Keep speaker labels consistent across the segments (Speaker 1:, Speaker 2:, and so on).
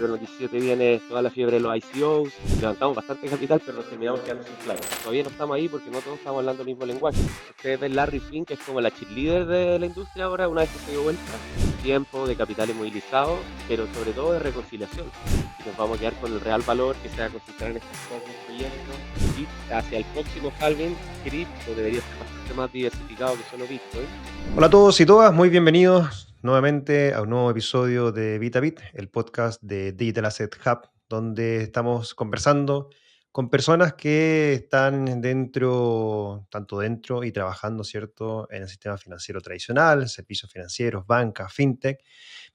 Speaker 1: de los 17 viene toda la fiebre de los ICOs, levantamos bastante capital, pero nos terminamos quedando sin plata. Todavía no estamos ahí porque no todos estamos hablando el mismo lenguaje. Ustedes ven Larry Fink, que es como la cheerleader de la industria ahora, una vez que se dio vuelta, tiempo de capitales movilizados, pero sobre todo de reconciliación. Y nos vamos a quedar con el real valor que se va a concentrar en estos pocos proyectos y hacia el próximo halving, cripto debería ser bastante más diversificado que solo Bitcoin.
Speaker 2: Hola a todos y todas, muy bienvenidos nuevamente a un nuevo episodio de VitaBit, el podcast de Digital Asset Hub, donde estamos conversando con personas que están tanto dentro y trabajando, ¿cierto?, en el sistema financiero tradicional, servicios financieros, bancas, fintech,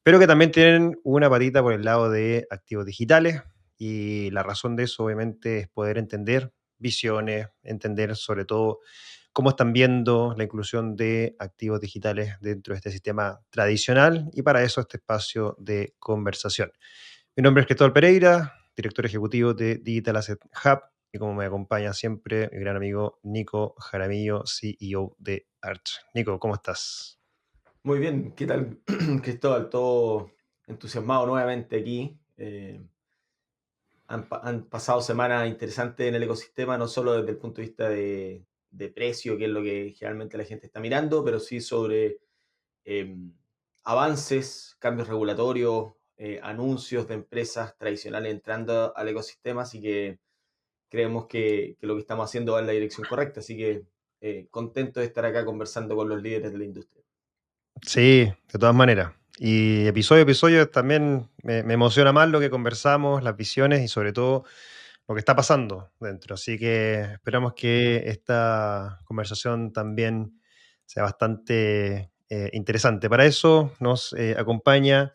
Speaker 2: pero que también tienen una patita por el lado de activos digitales, y la razón de eso obviamente es poder entender visiones, entender sobre todo cómo están viendo la inclusión de activos digitales dentro de este sistema tradicional, y para eso este espacio de conversación. Mi nombre es Cristóbal Pereira, director ejecutivo de Digital Asset Hub, y como me acompaña siempre mi gran amigo Nico Jaramillo, CEO de Arch. Nico, ¿cómo estás?
Speaker 3: Muy bien, ¿qué tal, Cristóbal? Todo entusiasmado nuevamente aquí. Han pasado semanas interesantes en el ecosistema, no solo desde el punto de vista de precio, que es lo que generalmente la gente está mirando, pero sí sobre eh, avances, cambios regulatorios, anuncios de empresas tradicionales entrando al ecosistema, así que creemos que lo que estamos haciendo va en la dirección correcta, así que contento de estar acá conversando con los líderes de la industria.
Speaker 2: Sí, de todas maneras. Y episodio a episodio también me emociona más lo que conversamos, las visiones y sobre todo lo que está pasando dentro. Así que esperamos que esta conversación también sea bastante interesante. Para eso nos acompaña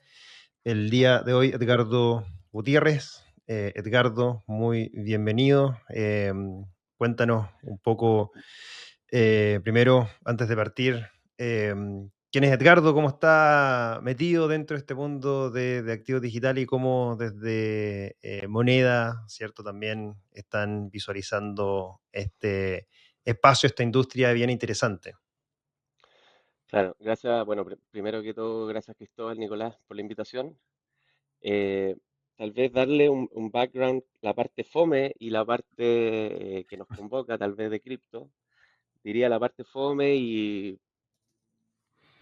Speaker 2: el día de hoy Edgardo Gutiérrez. Edgardo, muy bienvenido. Cuéntanos un poco, primero, antes de partir, quién es Edgardo, cómo está metido dentro de este mundo de activos digitales y cómo desde Moneda, ¿cierto? También están visualizando este espacio, esta industria bien interesante.
Speaker 1: Claro, gracias, bueno, primero que todo, gracias Cristóbal, Nicolás, por la invitación. Eh, Tal vez darle un background, la parte fome y la parte que nos convoca, tal vez de cripto. Diría la parte fome y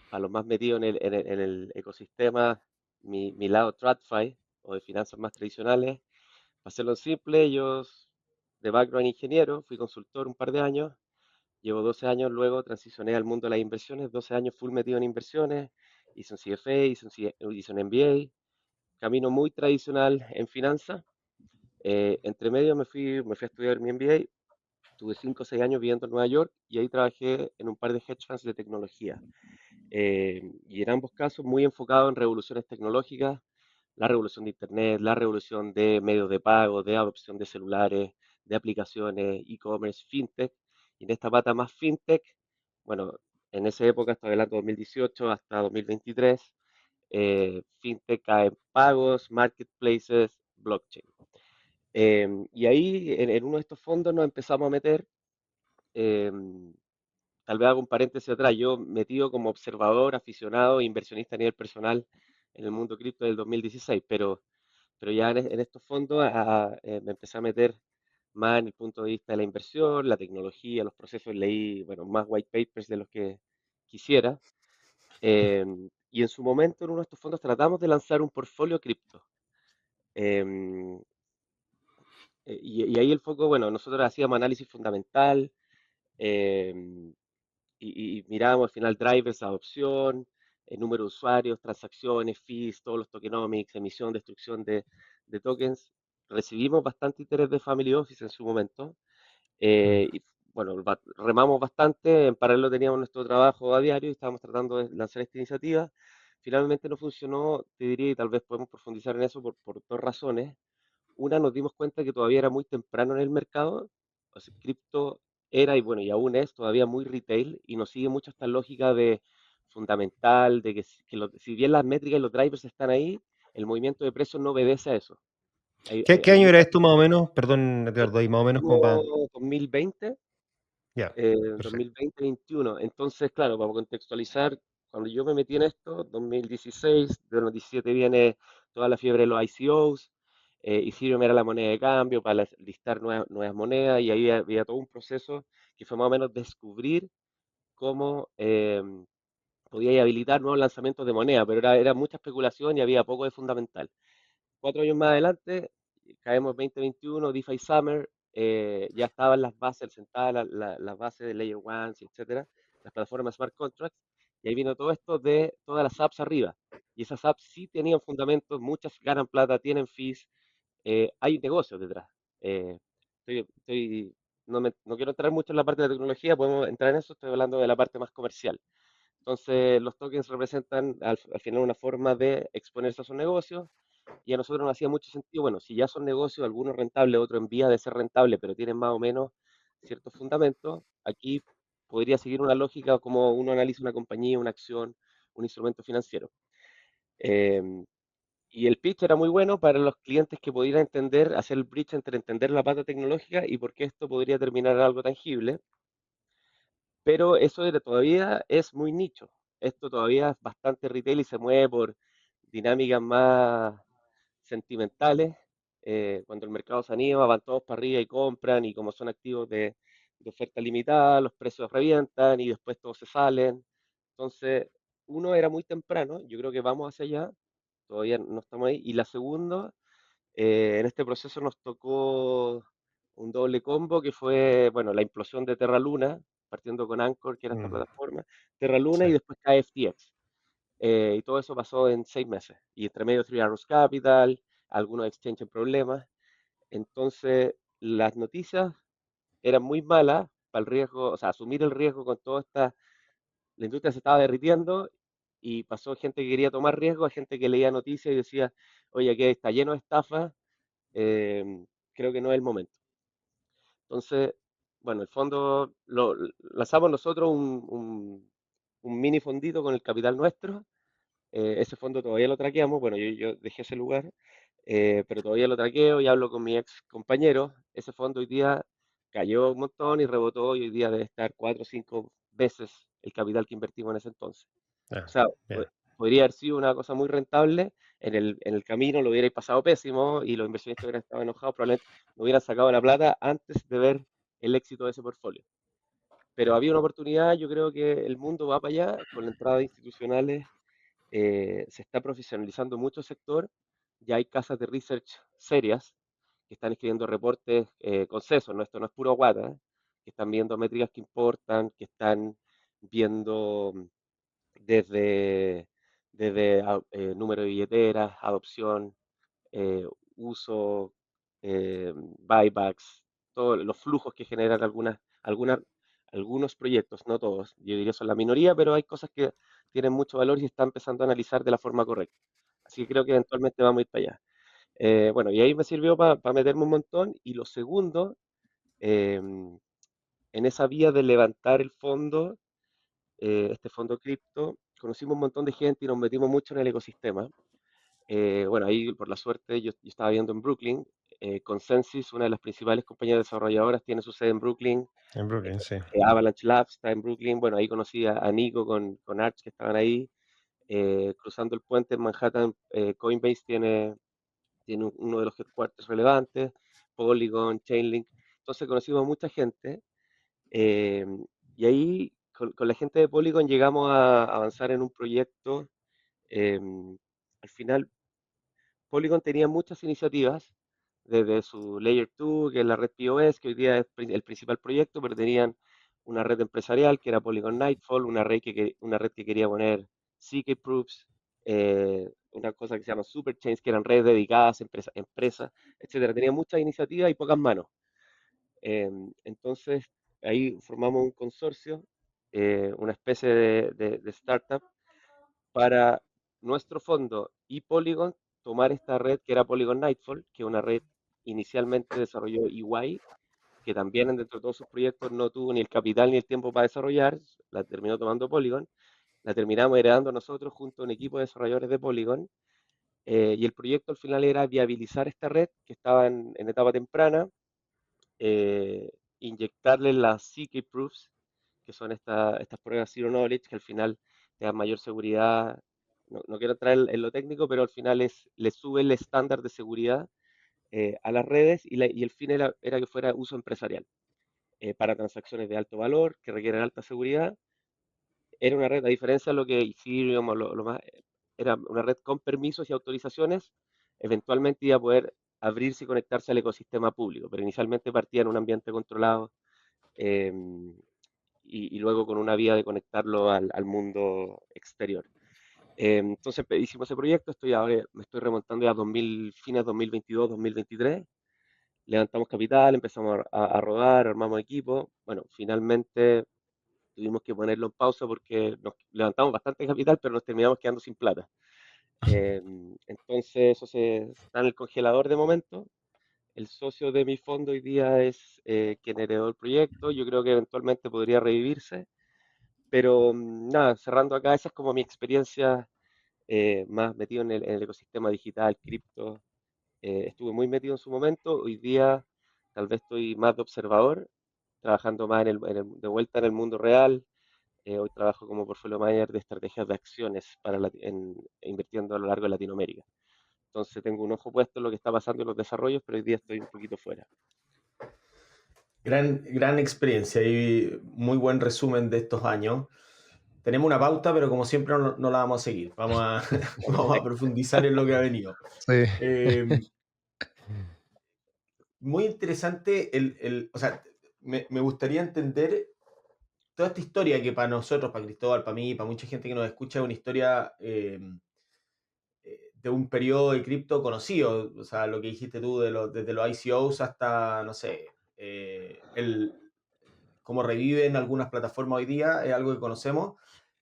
Speaker 1: a los más metidos en el ecosistema, mi lado TradFi o de finanzas más tradicionales. Para hacerlo simple, yo de background ingeniero, fui consultor un par de años. Llevo 12 años, luego transicioné al mundo de las inversiones, 12 años full metido en inversiones, hice un CFA, hice un MBA, camino muy tradicional en finanzas. Entre medio me fui a estudiar mi MBA, tuve 5 o 6 años viviendo en Nueva York y ahí trabajé en un par de hedge funds de tecnología. Y en ambos casos muy enfocado en revoluciones tecnológicas, la revolución de Internet, la revolución de medios de pago, de adopción de celulares, de aplicaciones, e-commerce, fintech. Y en esta pata más fintech, bueno, en esa época, hasta el año 2018 hasta 2023, fintech cae en pagos, marketplaces, blockchain. Y ahí en uno de estos fondos nos empezamos a meter, em, tal vez hago un paréntesis atrás, yo metido como observador, aficionado, inversionista a nivel personal en el mundo cripto del 2016, pero ya en estos fondos me empecé a meter más en el punto de vista de la inversión, la tecnología, los procesos, leí, bueno, más white papers de los que quisiera. Y en su momento en uno de estos fondos tratamos de lanzar un portfolio cripto. Em, y ahí el foco, bueno, nosotros hacíamos análisis fundamental, em, y mirábamos al final drivers, adopción, el número de usuarios, transacciones, fees, todos los tokenomics, emisión, destrucción de tokens. Recibimos bastante interés de Family Office en su momento.
Speaker 2: Mm.
Speaker 1: Y bueno, remamos bastante, en paralelo teníamos nuestro trabajo a diario y estábamos tratando de lanzar esta iniciativa. Finalmente no funcionó, te diría, y tal vez podemos profundizar en eso por dos razones. Una, nos dimos cuenta que todavía era muy temprano en el mercado. O sea, cripto era y bueno, y aún es todavía muy retail y nos sigue mucho esta lógica de fundamental, de que, si bien las métricas y los drivers están ahí, el movimiento de precios no obedece a eso. Hay,
Speaker 2: ¿Qué,
Speaker 1: hay,
Speaker 2: qué
Speaker 1: hay
Speaker 2: año era
Speaker 1: muchas,
Speaker 2: esto más o menos? Perdón, Edgardo, ahí más o menos como para...
Speaker 1: como 2020,
Speaker 2: Ya, perfecto.
Speaker 1: 2020-2021. Entonces, claro, para contextualizar, cuando yo me metí en esto, 2016, de los 17 viene toda la fiebre de los ICOs. Ethereum era la moneda de cambio para listar nuevas monedas y ahí había todo un proceso que fue más o menos descubrir cómo podía habilitar nuevos lanzamientos de moneda, pero era mucha especulación y había poco de fundamental. 4 años más adelante, caemos 2021, DeFi Summer, ya estaban las bases sentadas, las bases de Layer 1, etcétera, las plataformas Smart Contracts, y ahí vino todo esto de todas las apps arriba. Y esas apps sí tenían fundamentos, muchas ganan plata, tienen fees, hay negocios detrás. Eh, no quiero entrar mucho en la parte de la tecnología, podemos entrar en eso, estoy hablando de la parte más comercial. Entonces, los tokens representan al final una forma de exponerse a sus negocios y a nosotros nos hacía mucho sentido, bueno, si ya son negocios, algunos rentables, otros en vía de ser rentables, pero tienen más o menos ciertos fundamentos, aquí podría seguir una lógica como uno analiza una compañía, una acción, un instrumento financiero. Em, y el pitch era muy bueno para los clientes que pudieran entender, hacer el bridge entre entender la pata tecnológica y por qué esto podría terminar en algo tangible, pero todavía es muy nicho. Esto todavía es bastante retail y se mueve por dinámicas más sentimentales. Cuando el mercado se anima, van todos para arriba y compran, y como son activos de oferta limitada, los precios revientan y después todos se salen. Entonces, uno era muy temprano, yo creo que vamos hacia allá, todavía no estamos ahí. Y la segunda, en este proceso nos tocó un doble combo que fue, bueno, la implosión de Terra Luna, partiendo con Anchor, que era esta
Speaker 2: Mm,
Speaker 1: plataforma, Terra Luna
Speaker 2: sí.
Speaker 1: y después KFTX. Y todo eso pasó en 6 meses. Y entre medio Three Arrows Capital, algunos exchanges en problemas. Entonces, las noticias eran muy malas para el riesgo, o sea, asumir el riesgo con toda esta, la industria se estaba derritiendo y pasó gente que quería tomar riesgo a gente que leía noticias y decía, oye, aquí está lleno de estafas, eh, creo que no es el momento. Entonces, bueno, el fondo lo lanzamos nosotros un mini fondito con el capital nuestro. Ese fondo todavía lo traqueamos, bueno, yo dejé ese lugar, pero todavía lo traqueo y hablo con mi ex compañero. Ese fondo hoy día cayó un montón y rebotó y hoy día debe estar 4 o 5 veces el capital que invertimos en ese entonces. O
Speaker 2: Ah,
Speaker 1: sea,
Speaker 2: bien.
Speaker 1: podría haber sido una cosa muy rentable, en el camino lo hubierais pasado pésimo y los inversionistas hubieran estado enojados, probablemente no hubieran sacado la plata antes de ver el éxito de ese portfolio. Pero
Speaker 2: Bien.
Speaker 1: había una oportunidad, yo creo que el mundo va para allá con la entrada de institucionales, se está profesionalizando mucho el sector, ya hay casas de research serias que están escribiendo reportes con sesos, ¿no? Esto no es puro guata, ¿eh? Que están viendo métricas que importan, que están viendo desde, desde número de billeteras, adopción, eh, uso, buybacks, todos los flujos que generan algunos proyectos, no todos, yo diría son la minoría, pero hay cosas que tienen mucho valor y se está empezando a analizar de la forma correcta. Así que creo que eventualmente vamos a ir para allá. Bueno, y ahí me sirvió para meterme un montón. Y lo segundo, en esa vía de levantar el fondo, este fondo cripto, conocimos un montón de gente y nos metimos mucho en el ecosistema. Bueno, ahí por la suerte yo estaba viendo en Brooklyn. Consensys, una de las principales compañías desarrolladoras, tiene su sede en Brooklyn.
Speaker 2: En
Speaker 1: eh,
Speaker 2: Brooklyn, sí.
Speaker 1: Avalanche Labs está en Brooklyn. Bueno, ahí conocí a Nico con Arch que estaban ahí. Cruzando el puente en Manhattan, Coinbase tiene uno de los headquarters relevantes, Polygon, Chainlink. Entonces conocimos a mucha gente. eh, y ahí con la gente de Polygon llegamos a avanzar en un proyecto. eh, Al final Polygon tenía muchas iniciativas, desde su Layer 2, que es la red POS, que hoy día es el principal proyecto, pero tenían una red empresarial que era Polygon Nightfall, una red que quería poner CK Proofs, una cosa que se llama Superchains, que eran redes dedicadas a empresas, etcétera. Tenía muchas iniciativas y pocas manos. Entonces, ahí formamos un consorcio, una especie de startup para nuestro fondo y Polygon tomar esta red que era Polygon Nightfall, que es una red inicialmente desarrolló EY, que también dentro de todos sus proyectos no tuvo ni el capital ni el tiempo para desarrollar, la terminó tomando Polygon, la terminamos heredando nosotros junto a un equipo de desarrolladores de Polygon, y el proyecto al final era viabilizar esta red que estaba en etapa temprana, eh, inyectarle las CK Proofs, que son estas pruebas Zero Knowledge, que al final te dan mayor seguridad no quiero entrar en lo técnico, pero al final le sube el estándar de seguridad a las redes y el fin era que fuera uso empresarial para transacciones de alto valor que requieren alta seguridad. Era una red, a diferencia de lo que Ethereum o lo más, era una red con permisos y autorizaciones, eventualmente iba a poder abrirse y conectarse al ecosistema público, pero inicialmente partía en un ambiente controlado eh, y luego con una vía de conectarlo al mundo exterior. Entonces hicimos ese proyecto, ahora me estoy remontando ya a 2000, fines 2022, 2023, levantamos capital, empezamos a rodar, armamos equipo, bueno, finalmente tuvimos que ponerlo en pausa porque nos levantamos bastante capital, pero nos terminamos quedando sin plata. Entonces eso está en el congelador de momento. El socio de mi fondo hoy día es quien heredó el proyecto. Yo creo que eventualmente podría revivirse. Pero nada, cerrando acá, esa es como mi experiencia más metido en el ecosistema digital, cripto. Estuve muy metido en su momento. Hoy día tal vez estoy más de observador, trabajando más de vuelta en el mundo real. Hoy trabajo como portfolio manager de estrategias de acciones invirtiendo a lo largo de Latinoamérica. Entonces tengo un ojo puesto en lo que está pasando en los desarrollos, pero hoy día estoy un poquito fuera.
Speaker 3: Gran experiencia y muy buen resumen de estos años. Tenemos una pauta, pero como siempre no la vamos a seguir. Vamos a
Speaker 1: Perfecto.
Speaker 3: profundizar en lo que ha venido.
Speaker 2: Sí.
Speaker 3: Muy interesante o sea, me gustaría entender toda esta historia que para nosotros, para Cristóbal, para mí, para mucha gente que nos escucha, es una historia de un periodo de cripto conocido. O sea, lo que dijiste tú desde los ICOs hasta, no sé, cómo reviven algunas plataformas hoy día, es algo que conocemos,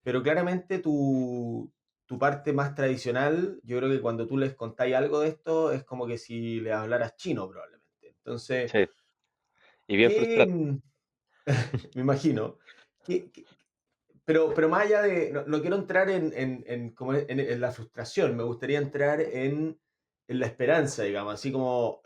Speaker 3: pero claramente tu parte más tradicional, yo creo que cuando tú les contáis algo de esto, es como que si les hablaras chino probablemente. Entonces,
Speaker 1: Sí, y bien
Speaker 3: ¿qué,
Speaker 1: frustrante.
Speaker 3: me imagino, pero más allá de, no quiero entrar como en la frustración, me gustaría entrar en la esperanza, digamos, así como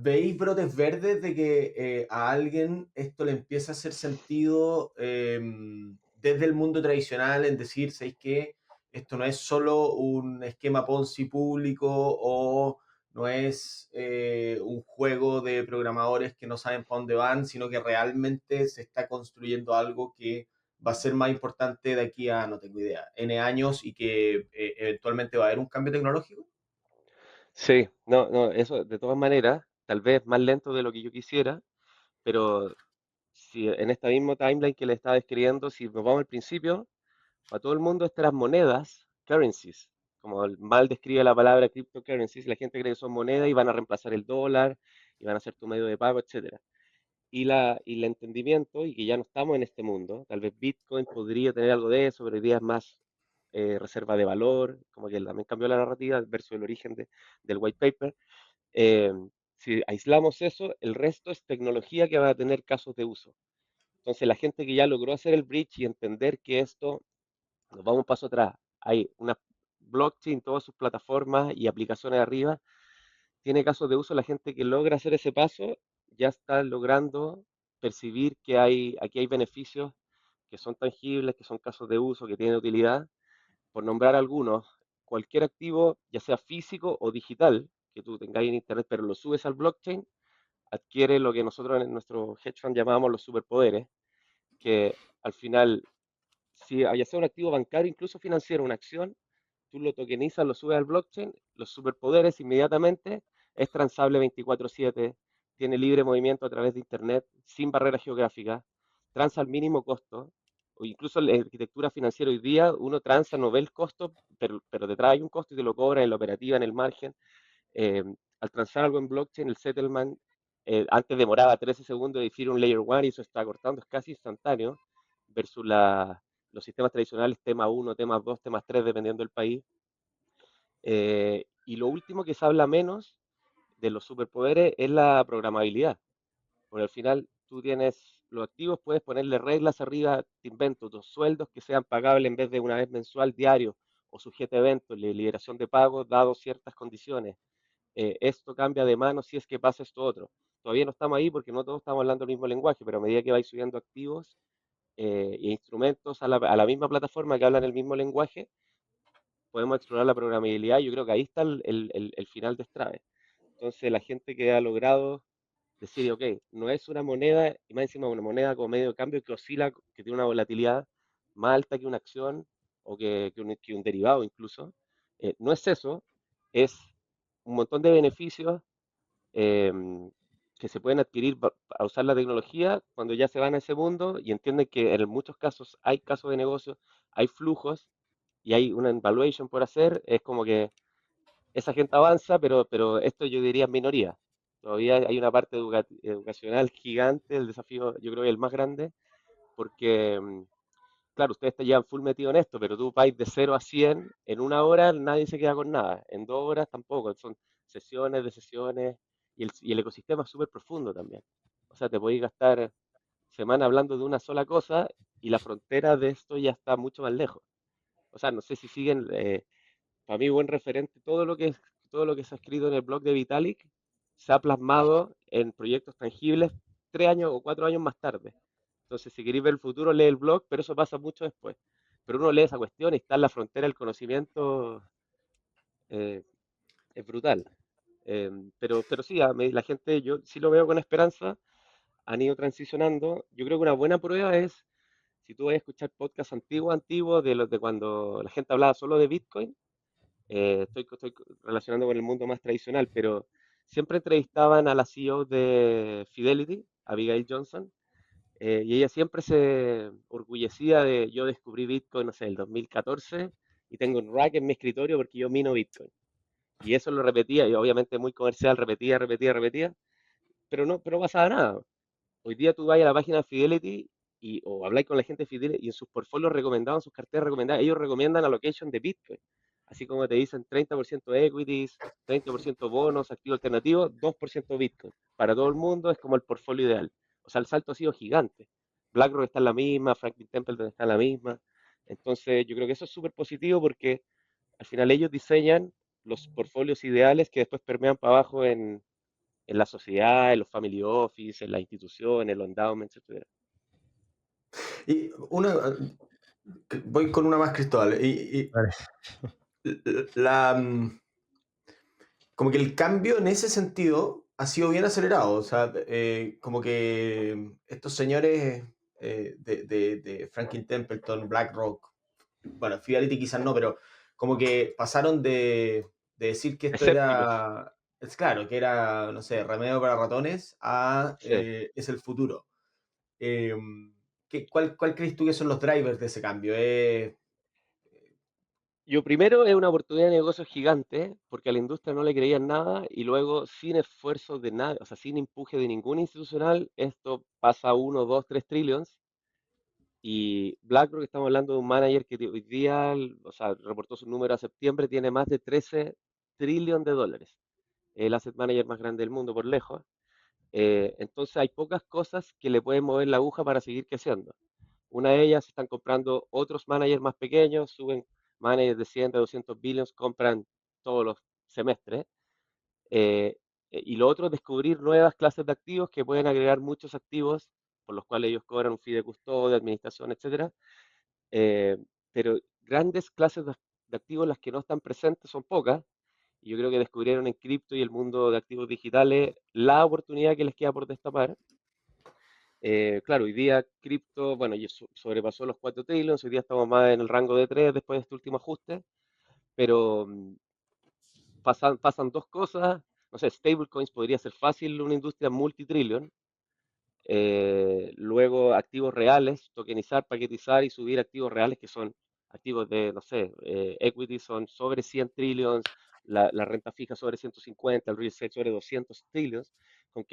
Speaker 3: ¿veis brotes verdes de que a alguien esto le empieza a hacer sentido desde el mundo tradicional en decir, ¿sabéis qué? Esto no es solo un esquema Ponzi público o no es un juego de programadores que no saben para dónde van, sino que realmente se está construyendo algo que va a ser más importante de aquí a, no tengo idea, N años y que eventualmente va a haber un cambio tecnológico?
Speaker 1: Sí, no, eso de todas maneras, tal vez más lento de lo que yo quisiera, pero si en esta misma timeline que le estaba describiendo, si nos vamos al principio, para todo el mundo estas monedas, currencies, como mal describe la palabra cryptocurrencies, la gente cree que son monedas y van a reemplazar el dólar y van a ser tu medio de pago, etcétera. Y el entendimiento, y que ya no estamos en este mundo, tal vez Bitcoin podría tener algo de eso, pero hoy día es más reserva de valor, como que también cambió la narrativa versus el origen del white paper. Eh, si aislamos eso, el resto es tecnología que va a tener casos de uso. Entonces, la gente que ya logró hacer el bridge y entender que esto, nos vamos un paso atrás, hay una blockchain, todas sus plataformas y aplicaciones arriba, tiene casos de uso, la gente que logra hacer ese paso ya está logrando percibir que aquí hay beneficios que son tangibles, que son casos de uso, que tienen utilidad. Por nombrar algunos, cualquier activo, ya sea físico o digital, que tú tengáis en Internet, pero lo subes al blockchain, adquiere lo que nosotros en nuestro hedge fund llamamos los superpoderes, que al final, si ya sea un activo bancario, incluso financiero, una acción, tú lo tokenizas, lo subes al blockchain, los superpoderes inmediatamente es transable 24/7, tiene libre movimiento a través de Internet, sin barrera geográfica, transa al mínimo costo, o incluso en la arquitectura financiera hoy día, uno transa, no ve el costo, pero detrás hay un costo y te lo cobra en la operativa, en el margen. Eh, Al transar algo en blockchain, el settlement antes demoraba 13 segundos de decir un layer 1 y eso está cortando, es casi instantáneo, versus los sistemas tradicionales, tema 1, tema 2, tema 3, dependiendo del país. Y lo último que se habla menos de los superpoderes es la programabilidad, porque al final tú tienes los activos, puedes ponerle reglas arriba, te invento, tus sueldos que sean pagables en vez de una vez mensual, diario, o sujeto a eventos, liberación de pagos, dado ciertas condiciones. Esto cambia de mano si es que pasa esto otro. Todavía no estamos ahí porque no todos estamos hablando el mismo lenguaje, pero a medida que vais subiendo activos e instrumentos a la misma plataforma que hablan el mismo lenguaje, podemos explorar la programabilidad. Yo creo que ahí está el final de Strave. Entonces, la gente que ha logrado decir, ok, no es una moneda, y más encima una moneda como medio de cambio que oscila, que tiene una volatilidad más alta que una acción o que un derivado incluso. No es eso, es un montón de beneficios eh, que se pueden adquirir a usar la tecnología cuando ya se van a ese mundo y entienden que en muchos casos hay casos de negocio, hay flujos y hay una evaluation por hacer. Es como que esa gente avanza, pero esto yo diría es minoría. Todavía hay una parte educacional gigante, el desafío yo creo que es el más grande, porque, claro, ustedes te llevan full metido en esto, pero tú vais de 0 a 100 en una hora, nadie se queda con nada, en 2 horas tampoco, son sesiones de sesiones, y el ecosistema es súper profundo también. O sea, te podéis gastar semana hablando de una sola cosa y la frontera de esto ya está mucho más lejos. O sea, no sé si siguen, para mí buen referente, todo lo que se ha escrito en el blog de Vitalik se ha plasmado en proyectos tangibles 3 años o 4 años más tarde. Entonces, si queréis ver el futuro, lee el blog, pero eso pasa mucho después. Pero uno lee esa cuestión y está en la frontera del conocimiento, eh, es brutal. Pero sí, la gente, yo sí lo veo con esperanza, han ido transicionando. Yo creo que una buena prueba es, si tú vas a escuchar podcasts antiguos, de los de cuando la gente hablaba solo de Bitcoin, estoy relacionando con el mundo más tradicional, pero siempre entrevistaban a la CEO de Fidelity, Abigail Johnson, y ella siempre se orgullecía de: yo descubrí Bitcoin, no sé, el 2014 y tengo un rack en mi escritorio porque yo mino Bitcoin. Y eso lo repetía, y obviamente muy comercial, repetía, repetía, repetía, pero no pasaba nada. Hoy día tú vas a la página de Fidelity o habláis con la gente de Fidelity y en sus portfolios recomendados, en sus carteras recomendadas, ellos recomiendan allocation de Bitcoin. Así como te dicen 30% equities, 30% bonos, activos alternativos, 2% Bitcoin. Para todo el mundo es como el portfolio ideal. O sea, el salto ha sido gigante. BlackRock está en la misma, Franklin Templeton está en la misma. Entonces, yo creo que eso es súper positivo porque al final ellos diseñan los portfolios ideales que después permean para abajo en la sociedad, en los family office, en las instituciones, en los endowments, etcétera.
Speaker 3: Y voy con una más, Cristóbal.
Speaker 2: Vale.
Speaker 3: La, mm, como que el cambio en ese sentido ha sido bien acelerado. O sea, como que estos señores de Franklin Templeton, BlackRock, bueno, Fidelity quizás no, pero como que pasaron de decir que esto
Speaker 1: Escépticos,
Speaker 3: era, es claro, que era, no sé, remedio para ratones, a
Speaker 1: sí.
Speaker 3: es el futuro. Eh, ¿cuál crees tú que son los drivers de ese cambio?
Speaker 1: Yo primero es una oportunidad de negocio gigante, porque a la industria no le creían nada, y luego sin esfuerzo de nada, o sea, sin empuje de ningún institucional, esto pasa a 1, 2, 3 trillones. Y BlackRock, estamos hablando de un manager que hoy día, o sea, reportó su número a septiembre, tiene más de 13 trillones de dólares. El asset manager más grande del mundo por lejos. Entonces hay pocas cosas que le pueden mover la aguja para seguir creciendo. Una de ellas, están comprando otros managers más pequeños, suben managers de 100, de 200 billions, compran todos los semestres. Eh, y lo otro es descubrir nuevas clases de activos que pueden agregar muchos activos por los cuales ellos cobran un fee de custodia, administración, etcétera. Eh, pero grandes clases de activos, las que no están presentes, son pocas. Y yo creo que descubrieron en cripto y el mundo de activos digitales la oportunidad que les queda por destapar. Claro, hoy día cripto, bueno, ya sobrepasó los 4 trillones, hoy día estamos más en el rango de 3 después de este último ajuste, pero pasan dos cosas. No sé, stablecoins podría ser fácil una industria multitrillion. Luego, activos reales, tokenizar, paquetizar y subir activos reales que son activos de, no sé, equity son sobre 100 trillions, la renta fija sobre 150, el real estate sobre 200 trillions, con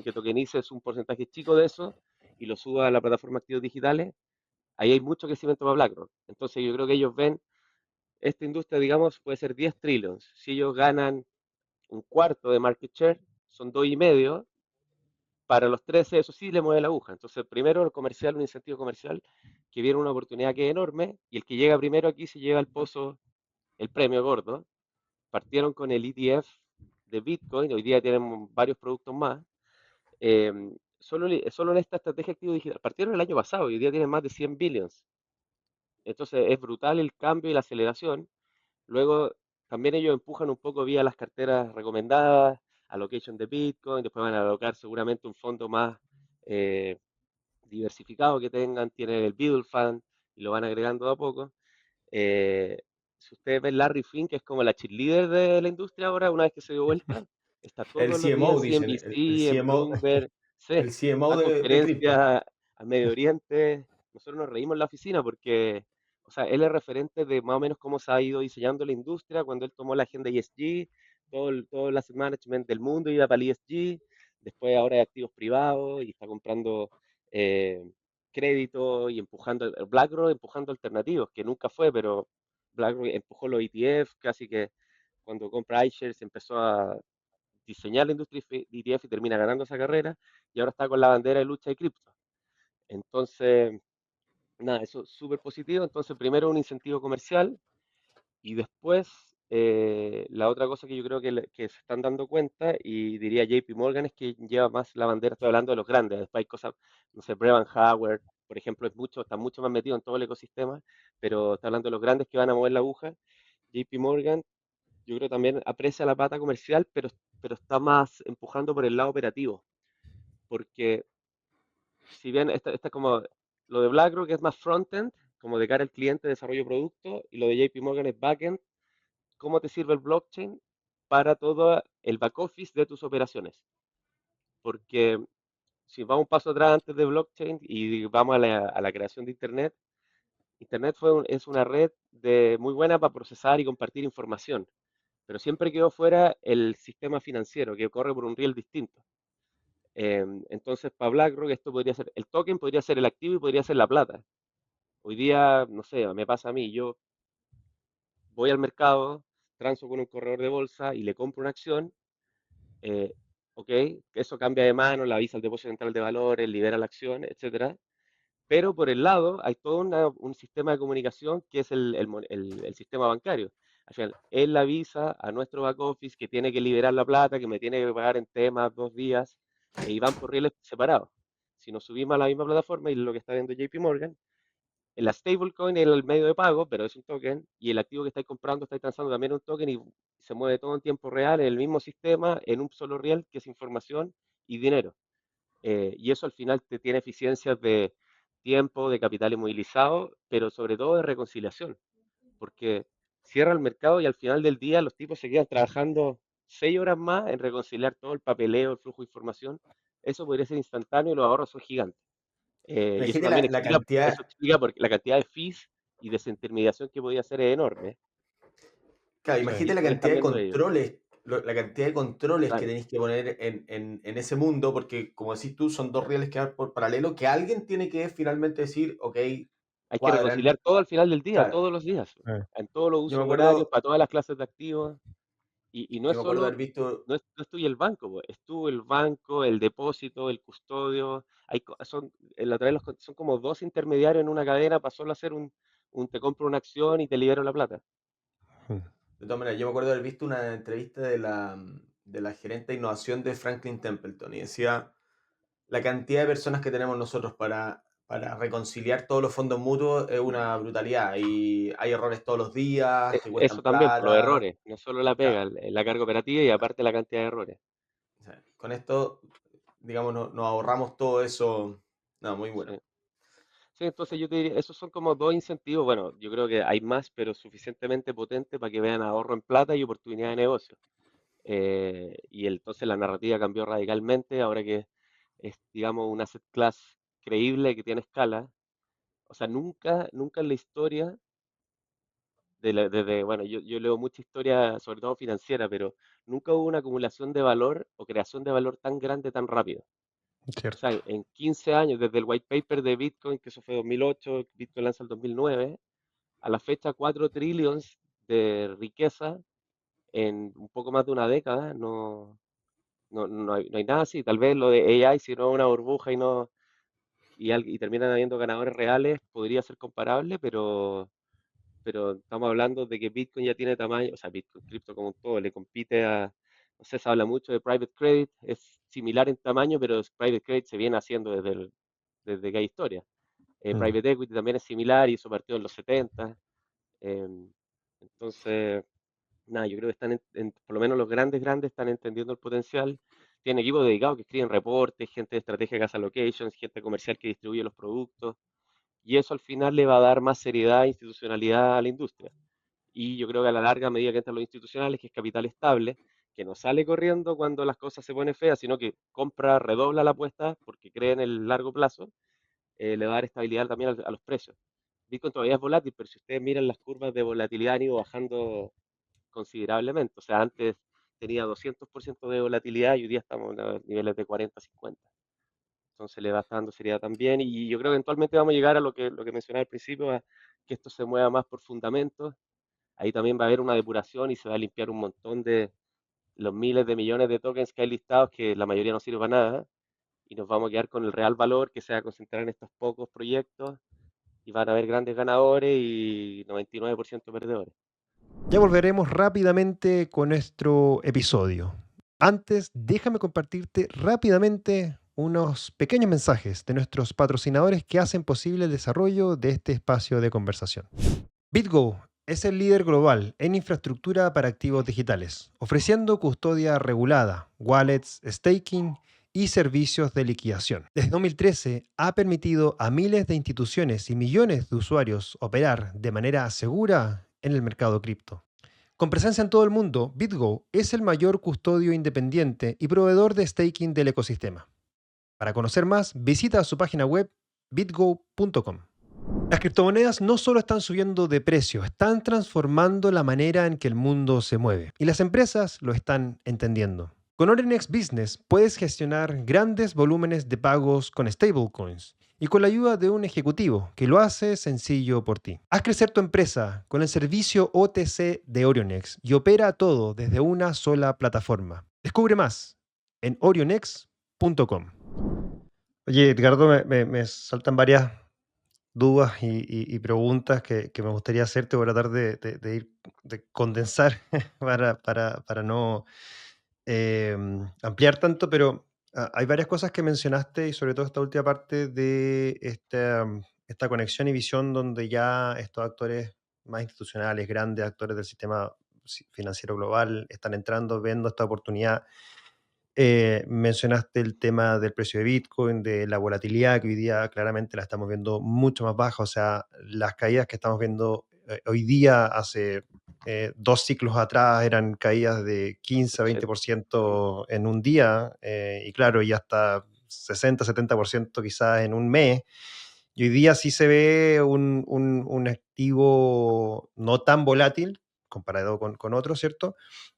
Speaker 1: que tokenices un porcentaje chico de eso y lo suba a la plataforma de activos digitales, ahí hay mucho crecimiento para BlackRock. Entonces yo creo que ellos ven esta industria, digamos, puede ser 10 trillions. Si ellos ganan un cuarto de market share, son 2,5. Para los 13, eso sí le mueve la aguja. Entonces, primero el comercial, un incentivo comercial, que viene una oportunidad que es enorme, y el que llega primero aquí se lleva el pozo, el premio gordo. Partieron con el ETF de Bitcoin, hoy día tienen varios productos más. Eh, solo en esta estrategia activo digital, partieron el año pasado y hoy día tienen más de 100 billions. Entonces, es brutal el cambio y la aceleración. Luego, también ellos empujan un poco vía las carteras recomendadas, allocation de Bitcoin, después van a alocar seguramente un fondo más eh, diversificado que tengan, tienen el Beetle Fund y lo van agregando de a poco. Eh, si ustedes ven Larry Fink, que es como la cheerleader de la industria ahora, una vez que se dio vuelta, está
Speaker 3: El
Speaker 1: todos los días
Speaker 3: CMO,
Speaker 1: en
Speaker 3: dicen, el
Speaker 1: CNBC, en
Speaker 3: CMO,
Speaker 1: Bloomberg, sí,
Speaker 3: el CMO
Speaker 1: da
Speaker 3: de cripto.
Speaker 1: conferencias a Medio Oriente. Nosotros nos reímos en la oficina porque, o sea, él es referente de más o menos cómo se ha ido diseñando la industria cuando él tomó la agenda ESG, todo el asset management del mundo iba para el ESG, después ahora hay activos privados y está comprando eh, crédito y empujando, BlackRock empujando alternativos, que nunca fue, pero BlackRock empujó los ETF, casi que cuando compra iShares empezó a diseñar la industria de ETF y termina ganando esa carrera, y ahora está con la bandera de lucha de cripto. Entonces, nada, eso es súper positivo. Entonces, primero un incentivo comercial, y después, la otra cosa que yo creo que se están dando cuenta, y diría JP Morgan, es que lleva más la bandera, estoy hablando de los grandes, después hay cosas, no sé, Brevan Howard, por ejemplo, está mucho más metido en todo el ecosistema, pero está hablando de los grandes que van a mover la aguja. JP Morgan, yo creo también aprecia la pata comercial, pero está más empujando por el lado operativo, porque si bien esta como lo de BlackRock es más frontend, como de cara al cliente, desarrollo de producto, y lo de JP Morgan es backend, cómo te sirve el blockchain para todo el back office de tus operaciones. Porque si vamos un paso atrás antes de blockchain y vamos a la creación de Internet, Internet es una red muy buena para procesar y compartir información, pero siempre quedó fuera el sistema financiero que corre por un riel distinto. Entonces, para BlackRock esto podría ser, el token podría ser el activo y podría ser la plata. Hoy día, no sé, me pasa a mí, yo voy al mercado, transo con un corredor de bolsa y le compro una acción. eh, ok, eso cambia de mano, la avisa al depósito central de valores, libera la acción, etcétera. Pero por el lado hay todo un sistema de comunicación que es el sistema bancario. Al final, él le avisa a nuestro back office que tiene que liberar la plata, que me tiene que pagar en temas 2 días, y van por rieles separados. Si nos subimos a la misma plataforma, y lo que está viendo JP Morgan, la stablecoin es el medio de pago, pero es un token, y el activo que estáis comprando, estáis transando también un token, y se mueve todo en tiempo real, en el mismo sistema, en un solo riel, que es información y dinero. Y eso al final te tiene eficiencias de tiempo, de capital inmovilizado, pero sobre todo de reconciliación, porque cierra el mercado y al final del día los tipos se quedan trabajando 6 horas más en reconciliar todo el papeleo, el flujo de información. Eso podría ser instantáneo y los ahorros son gigantes. Y eso
Speaker 3: Imagínate
Speaker 1: también
Speaker 3: la
Speaker 1: explica, eso
Speaker 3: cantidad,
Speaker 1: explica porque la cantidad de fees y desintermediación que podía ser es enorme.
Speaker 3: claro,
Speaker 2: Sí.
Speaker 3: imagínate
Speaker 1: Y
Speaker 3: la
Speaker 1: eso que están
Speaker 3: cantidad de
Speaker 1: viendo ellos.
Speaker 3: controles, la cantidad de controles que
Speaker 1: Claro,
Speaker 3: tenéis que poner en ese mundo, porque como decís tú, son dos rieles que van por paralelo, que alguien tiene que finalmente decir, ok,
Speaker 1: hay que
Speaker 3: cuadran.
Speaker 1: reconciliar todo al final del día,
Speaker 3: Claro,
Speaker 1: todos los días,
Speaker 2: Eh,
Speaker 1: en todos los
Speaker 3: yo me
Speaker 1: usos horarios,
Speaker 3: acuerdo,
Speaker 1: para todas las clases de activos. Y no
Speaker 3: yo
Speaker 1: es
Speaker 3: me acuerdo
Speaker 1: solo,
Speaker 3: haber visto,
Speaker 1: no es tú y el banco, po, es tú, el banco, el depósito, el custodio. La otra vez son como dos intermediarios en una cadena para solo hacer te compro una acción y te libero la plata.
Speaker 2: mm,
Speaker 3: de todas maneras, yo me acuerdo haber visto una entrevista de la gerente de innovación de Franklin Templeton y decía, la cantidad de personas que tenemos nosotros para reconciliar todos los fondos mutuos es una brutalidad y hay errores todos los días que
Speaker 1: Eso
Speaker 3: cuestan
Speaker 1: también, por los
Speaker 3: plata.
Speaker 1: errores, no solo la
Speaker 3: Claro,
Speaker 1: pega, la carga operativa y
Speaker 3: claro.
Speaker 1: aparte la cantidad de errores.
Speaker 3: O sea, con esto, digamos, nos ahorramos todo eso. No, muy bueno.
Speaker 1: Sí. Sí, entonces yo te diría, esos son como dos incentivos. Bueno, yo creo que hay más, pero suficientemente potentes para que vean ahorro en plata y oportunidad de negocio. Entonces la narrativa cambió radicalmente, ahora que es, digamos, un asset class creíble que tiene escala. O sea, nunca en la historia, bueno, yo leo mucha historia, sobre todo financiera, pero nunca hubo una acumulación de valor o creación de valor tan grande, tan rápido. O sea,
Speaker 2: cierto.
Speaker 1: en 15 años, desde el white paper de Bitcoin, que eso fue 2008, Bitcoin lanza el 2009, a la fecha 4 trillions de riqueza en un poco más de una década. No hay nada así. Tal vez lo de AI, si no es una burbuja y terminan habiendo ganadores reales, podría ser comparable, pero estamos hablando de que Bitcoin ya tiene tamaño, o sea, Bitcoin, cripto como un todo, le compite no sé, se habla mucho de private credit, es similar en tamaño, pero private credit se viene haciendo desde que hay historia.
Speaker 2: Mm,
Speaker 1: Private equity también es similar y eso partió en los 70. Entonces, nada, yo creo que están, por lo menos los grandes están entendiendo el potencial. Tienen equipos dedicados que escriben reportes, gente de estrategia que hace allocations, gente comercial que distribuye los productos, y eso al final le va a dar más seriedad e institucionalidad a la industria. Y yo creo que a la larga, a medida que entran los institucionales, que es capital estable, que no sale corriendo cuando las cosas se ponen feas, sino que compra, redobla la apuesta porque cree en el largo plazo, le va a dar estabilidad también a los precios. Bitcoin todavía es volátil, pero si ustedes miran las curvas de volatilidad han ido bajando considerablemente. O sea, antes tenía 200% de volatilidad y hoy día estamos a niveles de 40, 50. Entonces le va dando seriedad también y yo creo que eventualmente vamos a llegar a lo que mencionaba al principio, a que esto se mueva más por fundamentos. Ahí también va a haber una depuración y se va a limpiar un montón de los miles de millones de tokens que hay listados, que la mayoría no sirve para nada, y nos vamos a quedar con el real valor que se va a concentrar en estos pocos proyectos y van a haber grandes ganadores y 99% perdedores.
Speaker 2: Ya volveremos rápidamente con nuestro episodio. Antes, déjame compartirte rápidamente unos pequeños mensajes de nuestros patrocinadores que hacen posible el desarrollo de este espacio de conversación. BitGo es el líder global en infraestructura para activos digitales, ofreciendo custodia regulada, wallets, staking y servicios de liquidación. Desde 2013 ha permitido a miles de instituciones y millones de usuarios operar de manera segura en el mercado cripto. Con presencia en todo el mundo, BitGo es el mayor custodio independiente y proveedor de staking del ecosistema. Para conocer más, visita su página web bitgo.com. Las criptomonedas no solo están subiendo de precio, están transformando la manera en que el mundo se mueve. Y las empresas lo están entendiendo. Con Orinex Business puedes gestionar grandes volúmenes de pagos con stablecoins y con la ayuda de un ejecutivo que lo hace sencillo por ti. Haz crecer tu empresa con el servicio OTC de Orionex y opera todo desde una sola plataforma. Descubre más en orionex.com. Oye, Edgardo, me saltan varias dudas y preguntas que me gustaría hacerte. Voy a tratar de ir, de condensar para no ampliar tanto, pero hay varias cosas que mencionaste y sobre todo esta última parte de esta conexión y visión donde ya estos actores más institucionales, grandes actores del sistema financiero global están entrando, viendo esta oportunidad. Mencionaste el tema del precio de Bitcoin, de la volatilidad, que hoy día claramente la estamos viendo mucho más baja. O sea, las caídas que estamos viendo hoy día, hace 2 ciclos atrás, eran caídas de 15 a 20% en un día, y claro, y hasta 60-70% quizás en un mes. Y hoy día sí se ve un activo no tan volátil comparado con otros, ¿cierto?